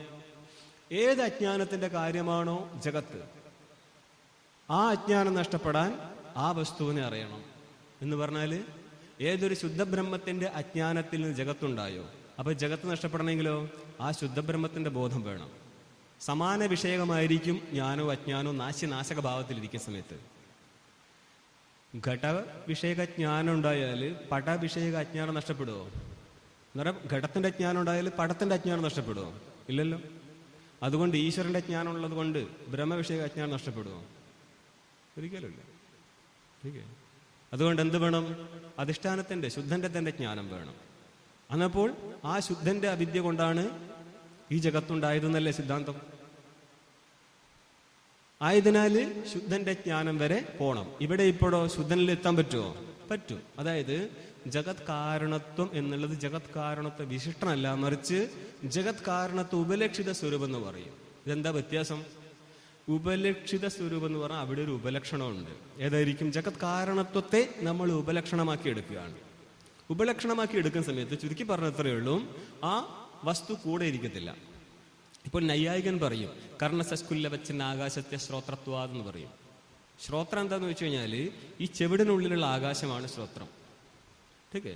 ഏത് അജ്ഞാനത്തിന്റെ കാര്യമാണോ ജഗത്ത്, ആ അജ്ഞാനം നഷ്ടപ്പെടാൻ ആ വസ്തുവിനെ അറിയണം എന്ന് പറഞ്ഞാൽ ഏതൊരു ശുദ്ധബ്രഹ്മത്തിന്റെ അജ്ഞാനത്തിൽ നിന്ന് ജഗത്തുണ്ടായോ, അപ്പൊ ജഗത്ത് നഷ്ടപ്പെടണമെങ്കിലോ ആ ശുദ്ധബ്രഹ്മത്തിന്റെ ബോധം വേണം. സമാന വിഷയകമായിരിക്കും ജ്ഞാനവും അജ്ഞാനവും നാശക ഭാവത്തിലിരിക്കുന്ന സമയത്ത്. ഘട വിഷയക ജ്ഞാനം ഉണ്ടായാൽ പട വിഷയക അജ്ഞാനം നഷ്ടപ്പെടുമോ? അന്നേരം ഘടത്തിന്റെ അജ്ഞാനം ഉണ്ടായാൽ പടത്തിന്റെ അജ്ഞാനം നഷ്ടപ്പെടുമോ? ഇല്ലല്ലോ. അതുകൊണ്ട് ഈശ്വരന്റെ അജ്ഞാനം ഉള്ളത് കൊണ്ട് ബ്രഹ്മവിഷയക അജ്ഞാനം നഷ്ടപ്പെടുമോ? ഒരിക്കലുമില്ല. അതുകൊണ്ട് എന്ത് വേണം? അധിഷ്ഠാനത്തിന്റെ, ശുദ്ധന്റെ തന്നെ ജ്ഞാനം വേണം. അന്നപ്പോൾ ആ ശുദ്ധന്റെ അവിദ്യ കൊണ്ടാണ് ഈ ജഗത്തുണ്ടായതെന്നല്ലേ സിദ്ധാന്തം. ആയതിനാല് ശുദ്ധന്റെ ജ്ഞാനം വരെ പോണം. ഇവിടെ ഇപ്പോഴോ ശുദ്ധനിൽ എത്താൻ പറ്റുമോ? പറ്റും. അതായത് ജഗത് കാരണത്വം എന്നുള്ളത് ജഗത് കാരണത്വ വിശിഷ്ടനല്ല, മറിച്ച് ജഗത് കാരണത്വ ഉപലക്ഷിത സ്വരൂപം എന്ന് പറയും. ഇതെന്താ വ്യത്യാസം? ഉപലക്ഷിത സ്വരൂപം എന്ന് പറഞ്ഞാൽ അവിടെ ഒരു ഉപലക്ഷണമുണ്ട്. ഏതായിരിക്കും? ജഗത് കാരണത്വത്തെ നമ്മൾ ഉപലക്ഷണമാക്കി എടുക്കുകയാണ്. ഉപലക്ഷണമാക്കി എടുക്കുന്ന സമയത്ത് ചുരുക്കി പറഞ്ഞത്രയേ ഉള്ളൂ, ആ വസ്തു കൂടെ ഇരിക്കത്തില്ല. ഇപ്പോൾ നൈയായികൻ പറയും കർണസസ്കുല്ല വെച്ചൻ ആകാശത്തെ ശ്രോത്രത്വാന്ന് പറയും. ശ്രോത്രം എന്താന്ന് വെച്ച് കഴിഞ്ഞാൽ ഈ ചെവിടിനുള്ളിലുള്ള ആകാശമാണ് ശ്രോത്രം. ഓക്കെ.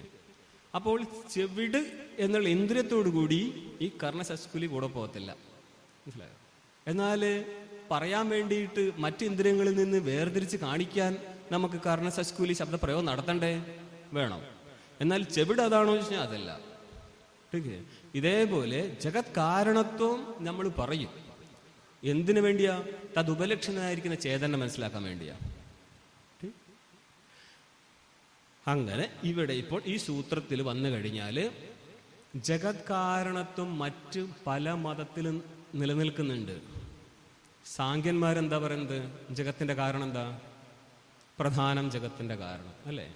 അപ്പോൾ ചെവിട് എന്നുള്ള ഇന്ദ്രിയത്തോടു കൂടി ഈ കർണസസ്കുലി കൂടെ പോകത്തില്ല. മനസ്സിലായോ? എന്നാൽ പറയാൻ വേണ്ടിയിട്ട് മറ്റ് ഇന്ദ്രിയങ്ങളിൽ നിന്ന് വേർതിരിച്ച് കാണിക്കാൻ നമുക്ക് കർണസസ്കുലി ശബ്ദപ്രയോഗം നടത്തണ്ടേ? വേണം. എന്നാൽ ചെവിട് അതാണോ എന്ന് വെച്ചാൽ അതല്ല. ഓക്കെ. ഇതേപോലെ ജഗത് കാരണത്വം നമ്മൾ പറയും. എന്തിനു വേണ്ടിയാ? തതുപലക്ഷണമായിരിക്കുന്ന ചേതന മനസ്സിലാക്കാൻ വേണ്ടിയാ. അങ്ങനെ ഇവിടെ ഇപ്പോൾ ഈ സൂത്രത്തിൽ വന്നു കഴിഞ്ഞാൽ ജഗത് കാരണത്വം മറ്റ് പല മതത്തിലും നിലനിൽക്കുന്നുണ്ട്. സാഖ്യന്മാരെന്താ പറയുന്നത്? ജഗത്തിന്റെ കാരണം എന്താ? പ്രധാനം ജഗത്തിന്റെ കാരണം അല്ലേ?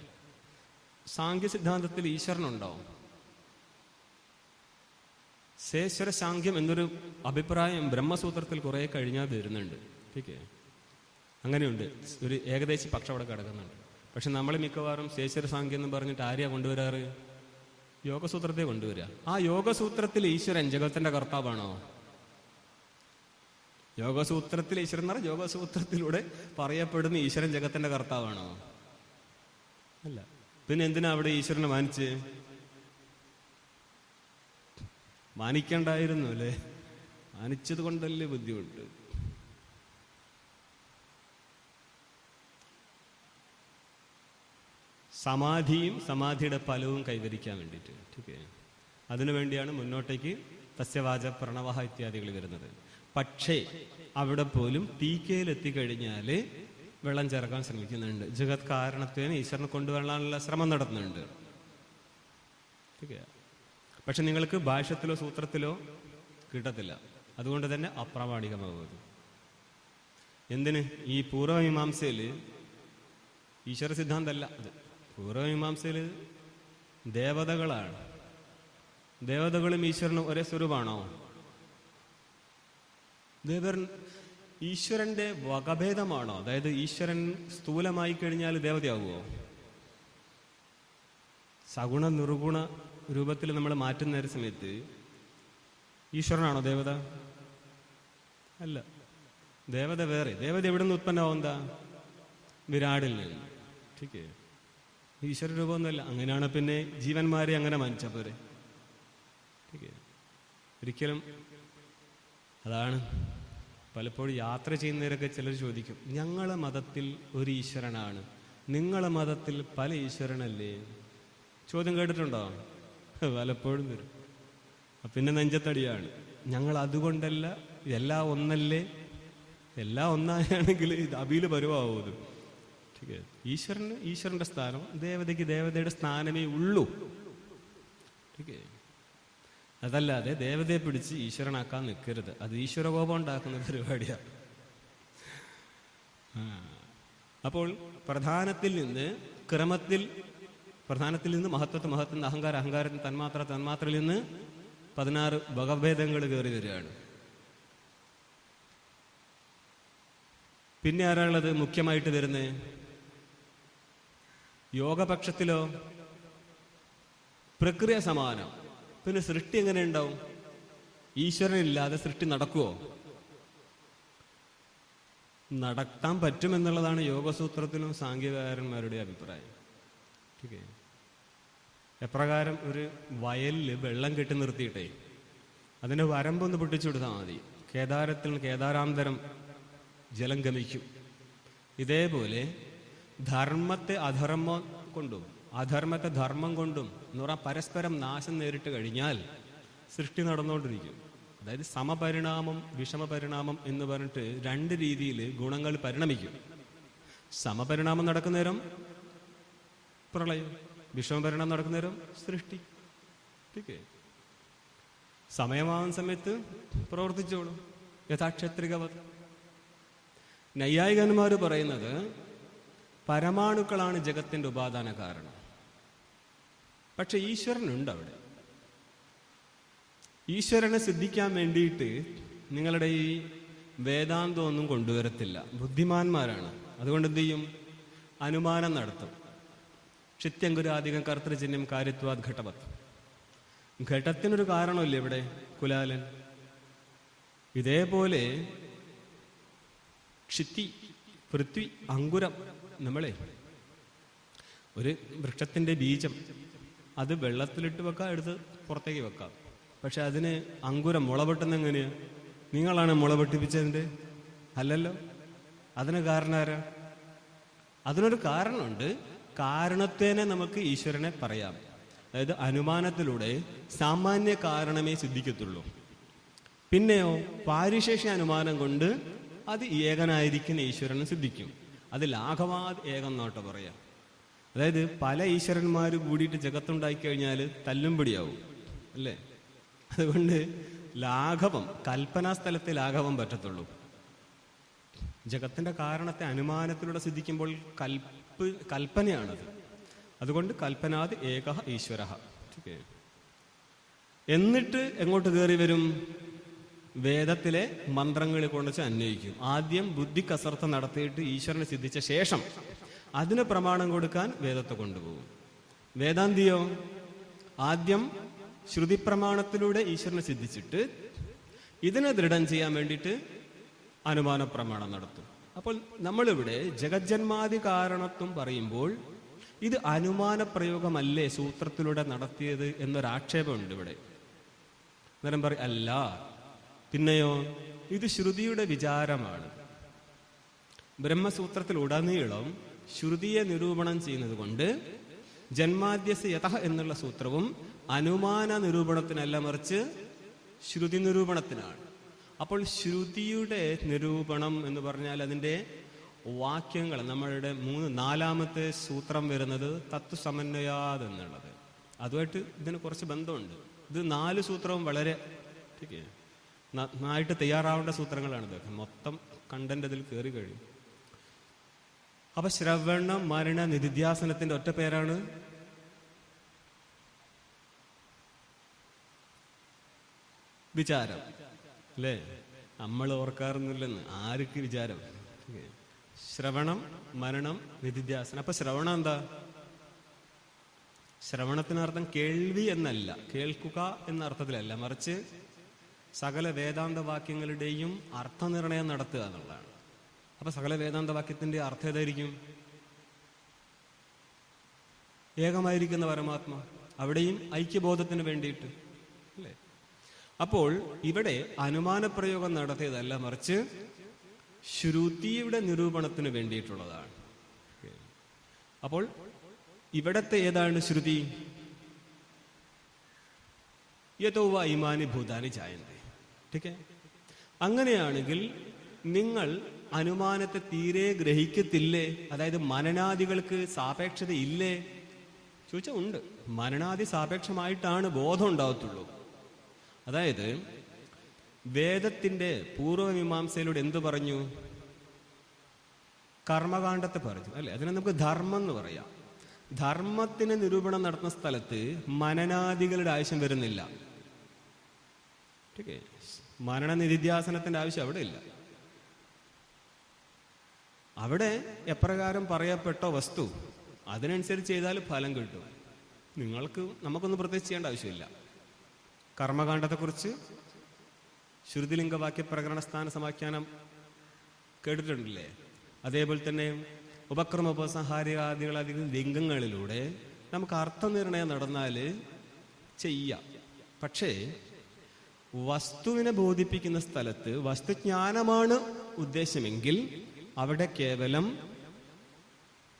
സാഖ്യ സിദ്ധാന്തത്തിൽ ഈശ്വരനുണ്ടാവും. ശേശ്വര സാഖ്യം എന്നൊരു അഭിപ്രായം ബ്രഹ്മസൂത്രത്തിൽ കുറെ കഴിഞ്ഞാൽ വരുന്നുണ്ട്. ഓക്കെ. അങ്ങനെയുണ്ട്. ഒരു ഏകദേശ പക്ഷം അവിടെ കിടക്കുന്നുണ്ട്. പക്ഷെ നമ്മൾ മിക്കവാറും ശേശ്വര സാഖ്യം എന്ന് പറഞ്ഞിട്ട് ആരെയാ കൊണ്ടുവരാറ്? യോഗസൂത്രത്തെ കൊണ്ടുവരിക. ആ യോഗസൂത്രത്തിൽ ഈശ്വരൻ ജഗത്തിന്റെ കർത്താവാണോ? യോഗസൂത്രത്തിൽ ഈശ്വരൻ എന്ന് പറഞ്ഞാൽ യോഗസൂത്രത്തിലൂടെ പറയപ്പെടുന്ന ഈശ്വരൻ ജഗത്തിന്റെ കർത്താവാണോ? അല്ല. പിന്നെ എന്തിനാ അവിടെ ഈശ്വരനെ മാനിച്ച്? മാനിക്കണ്ടായിരുന്നു അല്ലേ? മാനിച്ചത് കൊണ്ടല്ലേ ബുദ്ധിമുട്ട്. സമാധിയും സമാധിയുടെ ഫലവും കൈവരിക്കാൻ വേണ്ടിയിട്ട്. ഓക്കെ. അതിനുവേണ്ടിയാണ് മുന്നോട്ടേക്ക് തസ്യവാച പ്രണവഹ ഇത്യാദികൾ വരുന്നത്. പക്ഷേ അവിടെ പോലും ടീക്കയിലെത്തിക്കഴിഞ്ഞാൽ വെള്ളം ചേർക്കാൻ ശ്രമിക്കുന്നുണ്ട്. ജഗത് കാരണത്വേന ഈശ്വരനെ കൊണ്ടുവരാനുള്ള ശ്രമം നടത്തുന്നുണ്ട്. പക്ഷെ നിങ്ങൾക്ക് ഭാഷ്യത്തിലോ സൂത്രത്തിലോ കിട്ടത്തില്ല. അതുകൊണ്ട് തന്നെ അപ്രാമാണികമാകുന്നത്. എന്തിന്? ഈ പൂർവമീമാംസയിൽ ഈശ്വര സിദ്ധാന്തമല്ല അത്. പൂർവമീമാംസയിൽ ദേവതകളാണ്. ദേവതകളും ഈശ്വരനും ഒരേ സ്വരൂപമാണോ? ഈശ്വരന്റെ വകഭേദമാണോ? അതായത് ഈശ്വരൻ സ്ഥൂലമായി കഴിഞ്ഞാൽ ദേവതയാകുമോ? സഗുണ നിർഗുണ രൂപത്തിൽ നമ്മൾ മാറ്റുന്ന ഒരു സമയത്ത് ഈശ്വരനാണോ ദേവത? അല്ല. ദേവത വേറെ. ദേവത എവിടെ നിന്ന് ഉത്പന്നമാവുന്നതാ? വിരാടിൽ നിന്ന്. ठीक ഈശ്വര രൂപമൊന്നുമല്ല. അങ്ങനെയാണ് പിന്നെ ജീവന്മാരെ അങ്ങനെ മാനിച്ച പോരെ. ഒരിക്കലും അതാണ് പലപ്പോഴും യാത്ര ചെയ്യുന്നവരൊക്കെ ചിലർ ചോദിക്കും, ഞങ്ങളെ മതത്തിൽ ഒരു ഈശ്വരനാണ്, നിങ്ങളെ മതത്തിൽ പല ഈശ്വരനല്ലേ? ചോദ്യം കേട്ടിട്ടുണ്ടോ? പലപ്പോഴും വരും. പിന്നെ നെഞ്ചത്തടിയാണ്. ഞങ്ങൾ അതുകൊണ്ടല്ല, എല്ലാം ഒന്നല്ലേ? എല്ലാം ഒന്നാണെങ്കിൽ ഇത് അബീൽ പരുവാവൂത്. ഈശ്വരന് ഈശ്വരന്റെ സ്ഥാനം, ദേവതയ്ക്ക് ദേവതയുടെ സ്ഥാനമേ ഉള്ളൂ. അതല്ലാതെ ദേവതയെ പിടിച്ച് ഈശ്വരനാക്കാൻ നിൽക്കരുത്. അത് ഈശ്വരകോപം ഉണ്ടാക്കുന്ന പരിപാടിയാണ്. അപ്പോൾ പ്രധാനത്തിൽ നിന്ന് ക്രമത്തിൽ, പ്രധാനത്തിൽ നിന്ന് മഹത്വത്തെ മഹത്വം, അഹങ്കാരത്തിന് തന്മാത്രയിൽ നിന്ന് 16 വകഭേദങ്ങൾ കയറി വരികയാണ്. പിന്നെ ആരാളുള്ളത് മുഖ്യമായിട്ട് വരുന്നത്? യോഗപക്ഷത്തിലോ പ്രക്രിയ സമാനം. പിന്നെ സൃഷ്ടി എങ്ങനെ ഉണ്ടാവും? ഈശ്വരനില്ലാതെ സൃഷ്ടി നടക്കുവോ? നടത്താൻ പറ്റുമെന്നുള്ളതാണ് യോഗസൂത്രത്തിലും സാങ്കേതികന്മാരുടെ അഭിപ്രായം. എപ്രകാരം ഒരു വയലിൽ വെള്ളം കെട്ടി നിർത്തിയിട്ടേ അതിന്റെ വരമ്പൊന്ന് പൊട്ടിച്ചു കൊടുത്താൽ മതി, കേദാരാന്തരം ജലം ഗമിക്കും. ഇതേപോലെ ധർമ്മത്തെ അധർമ്മം കൊണ്ടും അധർമ്മത്തെ ധർമ്മം കൊണ്ടും എന്ന് പറഞ്ഞാൽ പരസ്പരം നാശം നേരിട്ട് കഴിഞ്ഞാൽ സൃഷ്ടി നടന്നുകൊണ്ടിരിക്കും. അതായത് സമപരിണാമം വിഷമപരിണാമം എന്ന് പറഞ്ഞിട്ട് 2 രീതിയിൽ ഗുണങ്ങൾ പരിണമിക്കും. സമപരിണാമം നടക്കുന്ന നേരം പ്രളയം. വിശ്വഭരണം നടക്കുന്നേരം സൃഷ്ടി. സമയമാവുന്ന സമയത്ത് പ്രവർത്തിച്ചോളും. യഥാക്ഷത്രികവത്. നൈയായികന്മാർ പറയുന്നത് പരമാണുക്കളാണ് ജഗത്തിന്റെ ഉപാദാന കാരണം. പക്ഷെ ഈശ്വരനുണ്ട് അവിടെ. ഈശ്വരനെ സിദ്ധിക്കാൻ വേണ്ടിയിട്ട് നിങ്ങളുടെ ഈ വേദാന്തം ഒന്നും കൊണ്ടുവരത്തില്ല. ബുദ്ധിമാന്മാരാണ്. അതുകൊണ്ട് എന്ത് ചെയ്യും? അനുമാനം നടത്തും. ക്ഷിത്യങ്കുരാധികം കർത്തൃജന്യം കാര്യത്വാത് ഘടവത്. ഘടത്തിനൊരു കാരണമില്ല ഇവിടെ കുലാലൻ. ഇതേപോലെ ക്ഷിത്തി, പൃഥ്വി, അങ്കുരം. നമ്മളെ ഒരു വൃക്ഷത്തിന്റെ ബീജം അത് വെള്ളത്തിലിട്ട് വെക്കാം, എടുത്ത് പുറത്തേക്ക് വെക്കാം. പക്ഷെ അതിന് അങ്കുരം മുള വെട്ടുന്ന എങ്ങനെയാ? നിങ്ങളാണ് മുള വെട്ടിപ്പിച്ചതിൻ്റെ? അല്ലല്ലോ. അതിന് കാരണം ആരാ? അതിനൊരു കാരണമുണ്ട്. കാരണത്തേനെ നമുക്ക് ഈശ്വരനെ പറയാം. അതായത് അനുമാനത്തിലൂടെ സാമാന്യ കാരണമേ സിദ്ധിക്കത്തുള്ളൂ. പിന്നെയോ പാരിശേഷ അനുമാനം കൊണ്ട് അത് ഏകനായിരിക്കുന്ന ഈശ്വരന് സിദ്ധിക്കും. അത് ലാഘവാത് ഏകം നോട്ട് പറയാം. അതായത് പല ഈശ്വരന്മാർ കൂടിയിട്ട് ജഗത്തുണ്ടാക്കി കഴിഞ്ഞാൽ തല്ലും പിടിയാവും അല്ലേ? അതുകൊണ്ട് ലാഘവം, കൽപ്പനാ സ്ഥലത്തെ ലാഘവം പറ്റത്തുള്ളൂ. ജഗത്തിന്റെ കാരണത്തെ അനുമാനത്തിലൂടെ സിദ്ധിക്കുമ്പോൾ കൽപ്പനയാണത്. അതുകൊണ്ട് കൽപ്പനാത് ഏക ഈശ്വര. എന്നിട്ട് എങ്ങോട്ട് കയറി വരും? വേദത്തിലെ മന്ത്രങ്ങളെ കൊണ്ടുവച്ച് അന്വയിക്കും. ആദ്യം ബുദ്ധി കസർത്ത് നടത്തിയിട്ട് ഈശ്വരനെ സിദ്ധിച്ച ശേഷം അതിന് പ്രമാണം കൊടുക്കാൻ വേദത്തെ കൊണ്ടുപോകും. വേദാന്തിയോ ആദ്യം ശ്രുതി പ്രമാണത്തിലൂടെ ഈശ്വരനെ സിദ്ധിച്ചിട്ട് ഇതിനെ ദൃഢം ചെയ്യാൻ വേണ്ടിയിട്ട് അനുമാന പ്രമാണം നടത്തും. അപ്പോൾ നമ്മളിവിടെ ജഗജ്ജന്മാദി കാരണത്വം പറയുമ്പോൾ ഇത് അനുമാന പ്രയോഗമല്ലേ സൂത്രത്തിലൂടെ നടത്തിയത് എന്നൊരാക്ഷേപമുണ്ട് ഇവിടെ. അന്നേരം പറയും അല്ല, പിന്നെയോ ഇത് ശ്രുതിയുടെ വിചാരമാണ്. ബ്രഹ്മസൂത്രത്തിൽ ഉടനീളം ശ്രുതിയെ നിരൂപണം ചെയ്യുന്നത് കൊണ്ട് ജന്മാദ്യസ്യ യതഃ എന്നുള്ള സൂത്രവും അനുമാന നിരൂപണത്തിനല്ല, മറിച്ച് ശ്രുതി നിരൂപണത്തിനാണ്. അപ്പോൾ ശ്രുതിയുടെ നിരൂപണം എന്ന് പറഞ്ഞാൽ അതിൻ്റെ വാക്യങ്ങൾ, നമ്മളുടെ നാലാമത്തെ സൂത്രം വരുന്നത് തത്വസമന്വയാത് എന്നുള്ളത്. അതുമായിട്ട് ഇതിന് കുറച്ച് ബന്ധമുണ്ട്. ഇത് 4 സൂത്രവും വളരെ നന്നായിട്ട് തയ്യാറാവേണ്ട സൂത്രങ്ങളാണ്. ഇതൊക്കെ മൊത്തം കണ്ടന്റ് അതിൽ കയറി കഴിയും. അപ്പൊ ശ്രവണ മരണ നിധിധ്യാസനത്തിന്റെ ഒറ്റ പേരാണ് വിചാരം അല്ലേ? നമ്മൾ ഓർക്കാറൊന്നുമില്ലെന്ന്. ആർക്ക് വിചാരം? ശ്രവണം, മരണം, നിധിധ്യാസനം. അപ്പൊ ശ്രവണം എന്താ? ശ്രവണത്തിനർത്ഥം കേൾവി എന്നല്ല, കേൾക്കുക എന്ന അർത്ഥത്തിലല്ല, മറിച്ച് സകല വേദാന്ത വാക്യങ്ങളുടെയും അർത്ഥനിർണയം നടത്തുക എന്നുള്ളതാണ്. അപ്പൊ സകല വേദാന്ത വാക്യത്തിന്റെ അർത്ഥം ഏതായിരിക്കും? ഏകമായിരിക്കുന്ന പരമാത്മാ. അവിടെയും ഐക്യബോധത്തിന് വേണ്ടിയിട്ട് അല്ലേ? അപ്പോൾ ഇവിടെ അനുമാനപ്രയോഗം നടത്തിയതല്ല, മറിച്ച് ശ്രുതിയുടെ നിരൂപണത്തിന് വേണ്ടിയിട്ടുള്ളതാണ്. അപ്പോൾ ഇവിടത്തെ ഏതാണ് ശ്രുതി? യതോ വ ഇമാനി ഭൂതാനി ജായന്തേ. ടീക്കേ? അങ്ങനെയാണെങ്കിൽ നിങ്ങൾ അനുമാനത്തെ തീരെ ഗ്രഹിക്കത്തില്ലേ? അതായത് മനനാദികൾക്ക് സാപേക്ഷത ഇല്ലേ? ചോദിച്ചാൽ ഉണ്ട്. മനനാദി സാപേക്ഷമായിട്ടാണ് ബോധം ഉണ്ടാവത്തുള്ളൂ. അതായത് വേദത്തിന്റെ പൂർവമീമാംസയിലൂടെ എന്തു പറഞ്ഞു? കർമ്മകാണ്ഡത്തെ പറഞ്ഞു അല്ലെ? അതിനെ നമുക്ക് ധർമ്മം എന്ന് പറയാം. ധർമ്മത്തിന് നിരൂപണം നടത്തുന്ന സ്ഥലത്ത് മനനാദികളുടെ ആവശ്യം വരുന്നില്ല. മനന നിധിധ്യാസനത്തിന്റെ ആവശ്യം അവിടെ ഇല്ല. അവിടെ എപ്രകാരം പറയപ്പെട്ട വസ്തു അതിനനുസരിച്ച് ചെയ്താൽ ഫലം കിട്ടും. നമുക്കൊന്നും പ്രത്യേകിച്ച് ചെയ്യേണ്ട ആവശ്യമില്ല. കർമ്മകാണ്ഡത്തെക്കുറിച്ച് ശ്രുതിലിംഗവാക്യ പ്രകരണ സ്ഥാന സമാഖ്യാനം കേട്ടിട്ടുണ്ടല്ലേ? അതേപോലെ തന്നെ ഉപക്രമ ഉപസംഹാരികാദികളധികം ലിംഗങ്ങളിലൂടെ നമുക്ക് അർത്ഥനിർണയം നടന്നാൽ ചെയ്യാം. പക്ഷേ വസ്തുവിനെ ബോധിപ്പിക്കുന്ന സ്ഥലത്ത് വസ്തുജ്ഞാനമാണ് ഉദ്ദേശമെങ്കിൽ അവിടെ കേവലം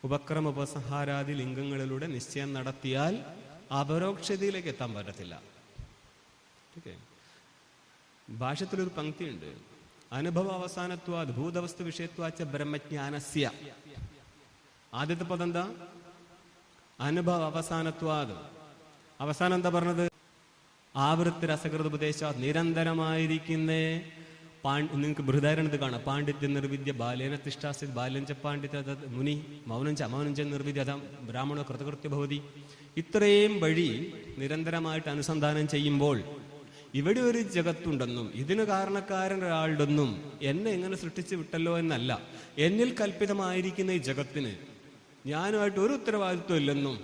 ഉപക്രമ ഉപസംഹാരാദി ലിംഗങ്ങളിലൂടെ നിശ്ചയം നടത്തിയാൽ അപരോക്ഷതയിലേക്ക് എത്താൻ പറ്റത്തില്ല. ഭാഷ്യത്തിലൊരു പങ്ക്തിയുണ്ട്, അനുഭവ അവസാനത്വാത് ഭൂതവസ്തു വിഷയത്വാച്ച ബ്രഹ്മജ്ഞാനസ്യ. ആദ്യത്തെ പദം എന്താ? അനുഭവ അവസാനത്വാത്. അവസാനം എന്താ പറഞ്ഞത്? ആവൃത്തി രസകൃത ഉപദേശ, നിരന്തരമായിരിക്കുന്നേ. നിങ്ങൾക്ക് ബൃഹദാരണ്യത്തിൽ കാണാം, പാണ്ഡിത്യ നിർവിദ്യ ബാലേന തിഷ്ടാസിത് ബാല്യഞ്ച പാണ്ഡിത്യ മുനി മൗനഞ്ച അമൗനഞ്ച നിർവിദ്യ ബ്രാഹ്മണ കൃതകൃത്യ ഭവതി. ഇത്രയും വഴി നിരന്തരമായിട്ട് അനുസന്ധാനം ചെയ്യുമ്പോൾ ഇവിടെ ഒരു ജഗത്തുണ്ടെന്നും ഇതിന് കാരണക്കാരൻ ഒരാളുണ്ടെന്നും എന്നെ എങ്ങനെ സൃഷ്ടിച്ചു വിട്ടല്ലോ എന്നല്ല, എന്നിൽ കൽപ്പിതമായിരിക്കുന്ന ഈ ജഗത്തിന് ഞാനുമായിട്ട് ഒരു ഉത്തരവാദിത്വം ഇല്ലെന്നും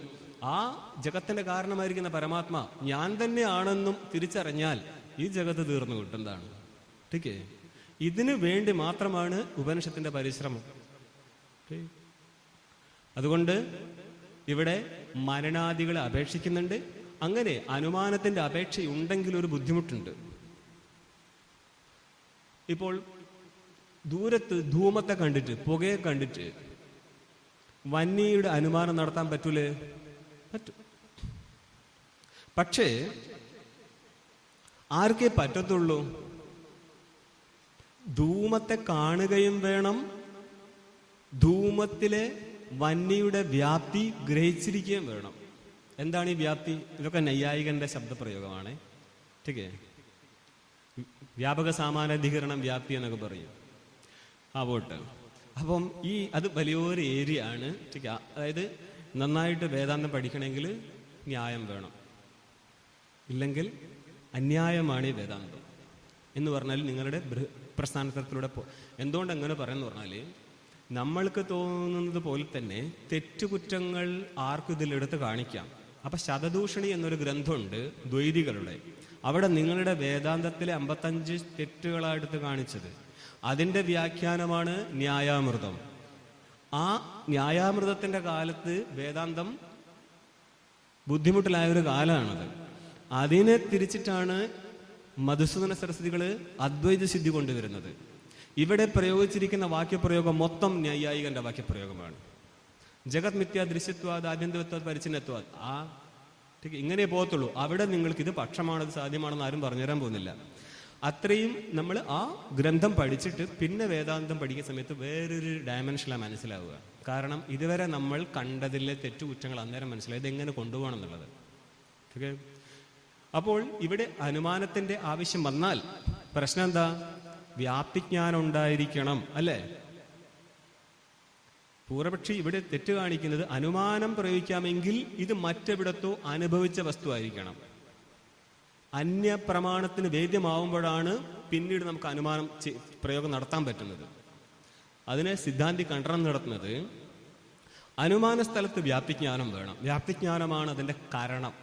ആ ജഗത്തിന്റെ കാരണമായിരിക്കുന്ന പരമാത്മ ഞാൻ തന്നെയാണെന്നും തിരിച്ചറിഞ്ഞാൽ ഈ ജഗത്ത് തീർന്നു കിട്ടുന്നതാണ്. ടീക്കേ, ഇതിനു വേണ്ടി മാത്രമാണ് ഉപനിഷത്തിന്റെ പരിശ്രമം. അതുകൊണ്ട് ഇവിടെ മനനാദികളെ അപേക്ഷിക്കുന്നുണ്ട്. അങ്ങനെ അനുമാനത്തിന്റെ അപേക്ഷയുണ്ടെങ്കിൽ ഒരു ബുദ്ധിമുട്ടുണ്ട്. ഇപ്പോൾ ദൂരത്ത് ധൂമത്തെ കണ്ടിട്ട്, പുകയെ കണ്ടിട്ട് വന്യയുടെ അനുമാനം നടത്താൻ പറ്റൂലേ? പറ്റും. പക്ഷേ ആർക്കേ പറ്റത്തുള്ളൂ? ധൂമത്തെ കാണുകയും വേണം, ധൂമത്തിലെ വന്യയുടെ വ്യാപ്തി ഗ്രഹിച്ചിരിക്കുകയും വേണം. എന്താണ് ഈ വ്യാപ്തി? ഇതൊക്കെ നൈയായികന്റെ ശബ്ദപ്രയോഗമാണ്. ടീക്കേ, വ്യാപക സാമാനാധികരണം വ്യാപ്തി എന്നൊക്കെ പറയും. പോട്ടെ. അപ്പം അത് വലിയൊരു ഏരിയ ആണ്. ടീക്കേ, അതായത് നന്നായിട്ട് വേദാന്തം പഠിക്കണമെങ്കിൽ ന്യായം വേണം, ഇല്ലെങ്കിൽ അന്യായമാണ് ഈ വേദാന്തം എന്ന് പറഞ്ഞാൽ നിങ്ങളുടെ പ്രസ്ഥാനത്തിലൂടെ എന്തുകൊണ്ട് അങ്ങനെ പറയുന്നു പറഞ്ഞാൽ, നമ്മൾക്ക് തോന്നുന്നത് പോലെ തന്നെ തെറ്റുകുറ്റങ്ങൾ ആർക്കും ഇതിലെടുത്ത് കാണിക്കാം. അപ്പൊ ശതദൂഷണി എന്നൊരു ഗ്രന്ഥമുണ്ട് ദ്വൈതികളുടെ. അവിടെ നിങ്ങളുടെ വേദാന്തത്തിലെ 55 തെറ്റുകളായിട്ട് കാണിച്ചത്, അതിന്റെ വ്യാഖ്യാനമാണ് ന്യായാമൃതം. ആ ന്യായാമൃതത്തിന്റെ കാലത്ത് വേദാന്തം ബുദ്ധിമുട്ടിലായൊരു കാലമാണത്. അതിനെ തിരിച്ചിട്ടാണ് മധുസൂദന സരസ്വതികള് അദ്വൈത സിദ്ധി കൊണ്ടുവരുന്നത്. ഇവിടെ പ്രയോഗിച്ചിരിക്കുന്ന വാക്യപ്രയോഗം മൊത്തം ന്യായികന്റെ വാക്യപ്രയോഗമാണ്. ജഗത് മിഥ്യാ ദൃശ്യത്വാദ് ആദ്യന്തവത്വാദ് പരിച്ഛിന്നത്വാദ്. ഇങ്ങനെ പോകത്തുള്ളൂ. അവിടെ നിങ്ങൾക്ക് ഇത് പക്ഷമാണത് സാധ്യമാണെന്ന് ആരും പറഞ്ഞുതരാൻ പോകുന്നില്ല. അത്രയും നമ്മൾ ആ ഗ്രന്ഥം പഠിച്ചിട്ട് പിന്നെ വേദാന്തം പഠിക്കുന്ന സമയത്ത് വേറൊരു ഡയമെൻഷനിലാണ് മനസ്സിലാവുക. കാരണം ഇതുവരെ നമ്മൾ കണ്ടതിലെ തെറ്റുകുറ്റങ്ങൾ അന്നേരം മനസ്സിലായത് എങ്ങനെ കൊണ്ടുപോകണം എന്നുള്ളത്. ഓക്കെ. അപ്പോൾ ഇവിടെ അനുമാനത്തിന്റെ ആവശ്യം വന്നാൽ പ്രശ്നം എന്താ? വ്യാപ്തിജ്ഞാനം ഉണ്ടായിരിക്കണം, അല്ലേ? പൂർവപക്ഷി ഇവിടെ തെറ്റ് കാണിക്കുന്നത് അനുമാനം പ്രയോഗിക്കാമെങ്കിൽ ഇത് മറ്റെവിടത്തോ അനുഭവിച്ച വസ്തു ആയിരിക്കണം. അന്യപ്രമാണത്തിന് വേദ്യമാവുമ്പോഴാണ് പിന്നീട് നമുക്ക് അനുമാനം പ്രയോഗം നടത്താൻ പറ്റുന്നത്. അതിനെ സിദ്ധാന്തി ഖണ്ഡനം നടത്തുന്നത് അനുമാന സ്ഥലത്ത് വ്യാപ്തിജ്ഞാനം വേണം. വ്യാപ്തിജ്ഞാനമാണ് അതിന്റെ കാരണം.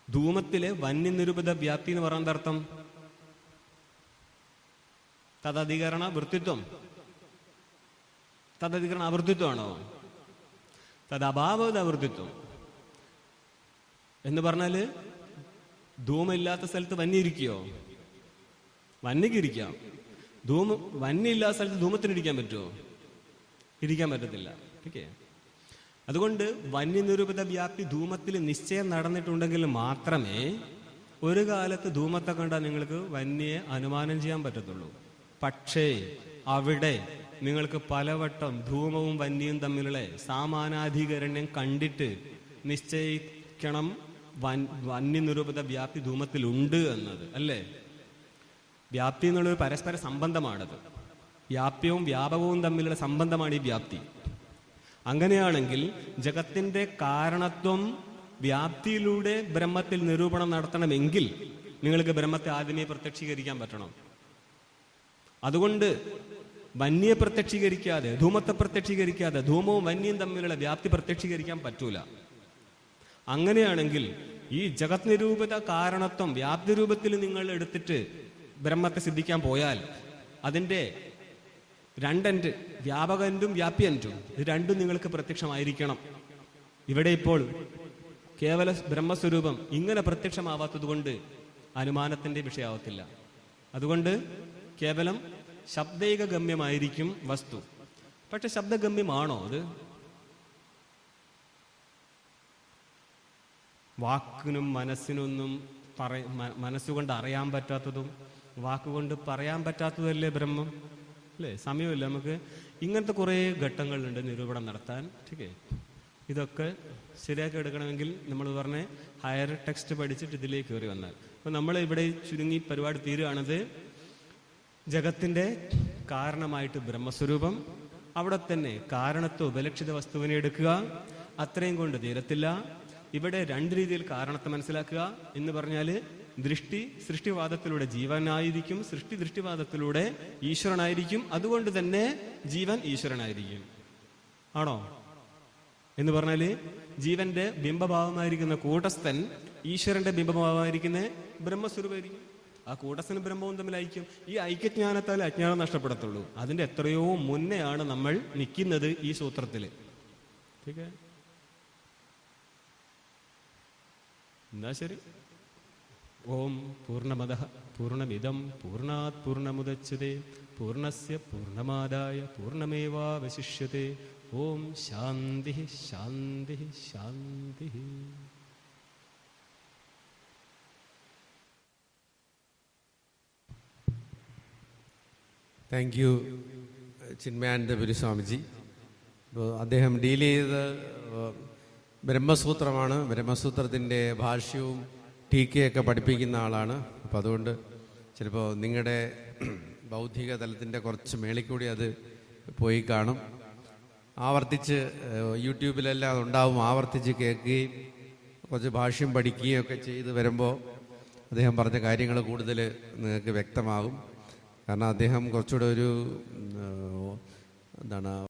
ധൂമത്തിലെ വന്യനിരുപത വ്യാപ്തി എന്ന് പറയുന്നത് അർത്ഥം തദധികരണ വൃത്തിത്വം. തദധികരണ അവൃത്തിത്വമാണോ? തദഭാവത അവൃത്തിത്വം എന്ന് പറഞ്ഞാല് ധൂമില്ലാത്ത സ്ഥലത്ത് വന്യയിരിക്കോ? വന്യക്കിരിക്കാം. വന്യയില്ലാത്ത സ്ഥലത്ത് ധൂമത്തിനിരിക്കാൻ പറ്റുമോ? ഇരിക്കാൻ പറ്റത്തില്ല. ഓക്കെ. അതുകൊണ്ട് വന്യനിരൂപിത വ്യാപ്തി ധൂമത്തിൽ നിശ്ചയം നടന്നിട്ടുണ്ടെങ്കിൽ മാത്രമേ ഒരു കാലത്ത് ധൂമത്തെ കണ്ടാൽ നിങ്ങൾക്ക് വന്യയെ അനുമാനം ചെയ്യാൻ പറ്റത്തുള്ളൂ. പക്ഷേ അവിടെ നിങ്ങൾക്ക് പലവട്ടം ധൂമവും വന്യയും തമ്മിലുള്ള സാമാനാധികരണം കണ്ടിട്ട് നിശ്ചയിക്കണം വന്യനിരൂപിത വ്യാപ്തി ധൂമത്തിലുണ്ട് എന്നത്, അല്ലേ? വ്യാപ്തി എന്നുള്ളൊരു പരസ്പര സംബന്ധമാണത്. വ്യാപ്യവും വ്യാപകവും തമ്മിലുള്ള സംബന്ധമാണ് ഈ വ്യാപ്തി. അങ്ങനെയാണെങ്കിൽ ജഗത്തിന്റെ കാരണത്വം വ്യാപ്തിയിലൂടെ ബ്രഹ്മത്തിൽ നിരൂപണം നടത്തണമെങ്കിൽ നിങ്ങൾക്ക് ബ്രഹ്മത്തെ ആദ്യമേ പ്രത്യക്ഷീകരിക്കാൻ പറ്റണം. അതുകൊണ്ട് വന്യെ പ്രത്യക്ഷീകരിക്കാതെ, ധൂമത്തെ പ്രത്യക്ഷീകരിക്കാതെ ധൂമവും വന്യയും തമ്മിലുള്ള വ്യാപ്തി പ്രത്യക്ഷീകരിക്കാൻ പറ്റൂല. അങ്ങനെയാണെങ്കിൽ ഈ ജഗത് നിരൂപിത കാരണത്വം വ്യാപ്തി രൂപത്തിൽ നിങ്ങൾ എടുത്തിട്ട് ബ്രഹ്മത്തെ സിദ്ധിക്കാൻ പോയാൽ അതിന്റെ രണ്ടെൻഡ്, വ്യാപകൻറ്റും വ്യാപ്യൻറ്റും, ഇത് രണ്ടും നിങ്ങൾക്ക് പ്രത്യക്ഷമായിരിക്കണം. ഇവിടെ ഇപ്പോൾ കേവല ബ്രഹ്മസ്വരൂപം ഇങ്ങനെ പ്രത്യക്ഷമാവാത്തത് കൊണ്ട് അനുമാനത്തിന്റെ വിഷയമാവത്തില്ല. അതുകൊണ്ട് കേവലം ശബ്ദൈകഗമ്യമായിരിക്കും വസ്തു. പക്ഷെ ശബ്ദഗമ്യമാണോ അത്? വാക്കിനും മനസ്സിനൊന്നും മനസ്സുകൊണ്ട് അറിയാൻ പറ്റാത്തതും വാക്കുകൊണ്ട് പറയാൻ പറ്റാത്തതല്ലേ ബ്രഹ്മം, അല്ലേ? സമയമില്ല നമുക്ക്. ഇങ്ങനത്തെ കുറേ ഘട്ടങ്ങളുണ്ട് നിരൂപണം നടത്താൻ. ഓക്കെ. ഇതൊക്കെ ശരിയാക്കി എടുക്കണമെങ്കിൽ നമ്മൾ പറഞ്ഞ ഹയർ ടെക്സ്റ്റ് പഠിച്ചിട്ട് ഇതിലേക്ക് കയറി വന്നാൽ. അപ്പം നമ്മൾ ഇവിടെ ചുരുങ്ങി പരിപാടി തീരുകയാണത് ജഗത്തിൻ്റെ കാരണമായിട്ട് ബ്രഹ്മസ്വരൂപം, അവിടെ തന്നെ കാരണത്വ ഉപലക്ഷിത വസ്തുവിനെ എടുക്കുക. അത്രയും കൊണ്ട് തീരത്തില്ല. ഇവിടെ രണ്ട് രീതിയിൽ കാരണത്തെ മനസ്സിലാക്കുക എന്ന് പറഞ്ഞാൽ സൃഷ്ടിവാദത്തിലൂടെ ജീവനായിരിക്കും, ദൃഷ്ടിവാദത്തിലൂടെ ഈശ്വരനായിരിക്കും. അതുകൊണ്ട് തന്നെ ജീവൻ ഈശ്വരനായിരിക്കും. ആണോ എന്ന് പറഞ്ഞാൽ ജീവന്റെ ബിംബഭാവമായിരിക്കുന്ന കൂടസ്ഥൻ ഈശ്വരന്റെ ബിംബഭാവമായിരിക്കുന്ന ബ്രഹ്മസ്വരൂപമായിരിക്കും. ആ കൂടസ്ഥനും ബ്രഹ്മവും തമ്മിൽ ഐക്യം. ഈ ഐക്യജ്ഞാനത്താൽ അജ്ഞാനം നഷ്ടപ്പെടത്തുള്ളൂ. അതിന്റെ എത്രയോ മുന്നെയാണ് നമ്മൾ നിൽക്കുന്നത് ഈ സൂത്രത്തില്. എന്നാ ശരി. ഓം പൂർണ്ണമദഃ പൂർണ്ണമിദം പൂർണ്ണാത് പൂർണ്ണമുദച്യതേ പൂർണ്ണസ്യ പൂർണ്ണമാദായ പൂർണ്ണമേവാവശിഷ്യതേ. ഓം ശാന്തി ശാന്തി ശാന്തി. Thank you Chinmayanandapuri Swamiji. ഇപ്പോൾ അദ്ദേഹം ഡീൽ ചെയ്തത് ബ്രഹ്മസൂത്രമാണ്. ബ്രഹ്മസൂത്രത്തിൻ്റെ ഭാഷ്യവും ടീക്കയൊക്കെ പഠിപ്പിക്കുന്ന ആളാണ്. അപ്പോൾ അതുകൊണ്ട് ചിലപ്പോൾ നിങ്ങളുടെ ബൗദ്ധിക തലത്തിൻ്റെ കുറച്ച് മേളിക്കൂടി അത് പോയി കാണും. ആവർത്തിച്ച് യൂട്യൂബിലെല്ലാം അതുണ്ടാവും. ആവർത്തിച്ച് കേൾക്കുകയും കുറച്ച് ഭാഷ്യം പഠിക്കുകയും ഒക്കെ ചെയ്ത് വരുമ്പോൾ അദ്ദേഹം പറഞ്ഞ കാര്യങ്ങൾ കൂടുതൽ നിങ്ങൾക്ക് വ്യക്തമാകും. കാരണം അദ്ദേഹം കുറച്ചുകൂടെ ഒരു എന്താണ്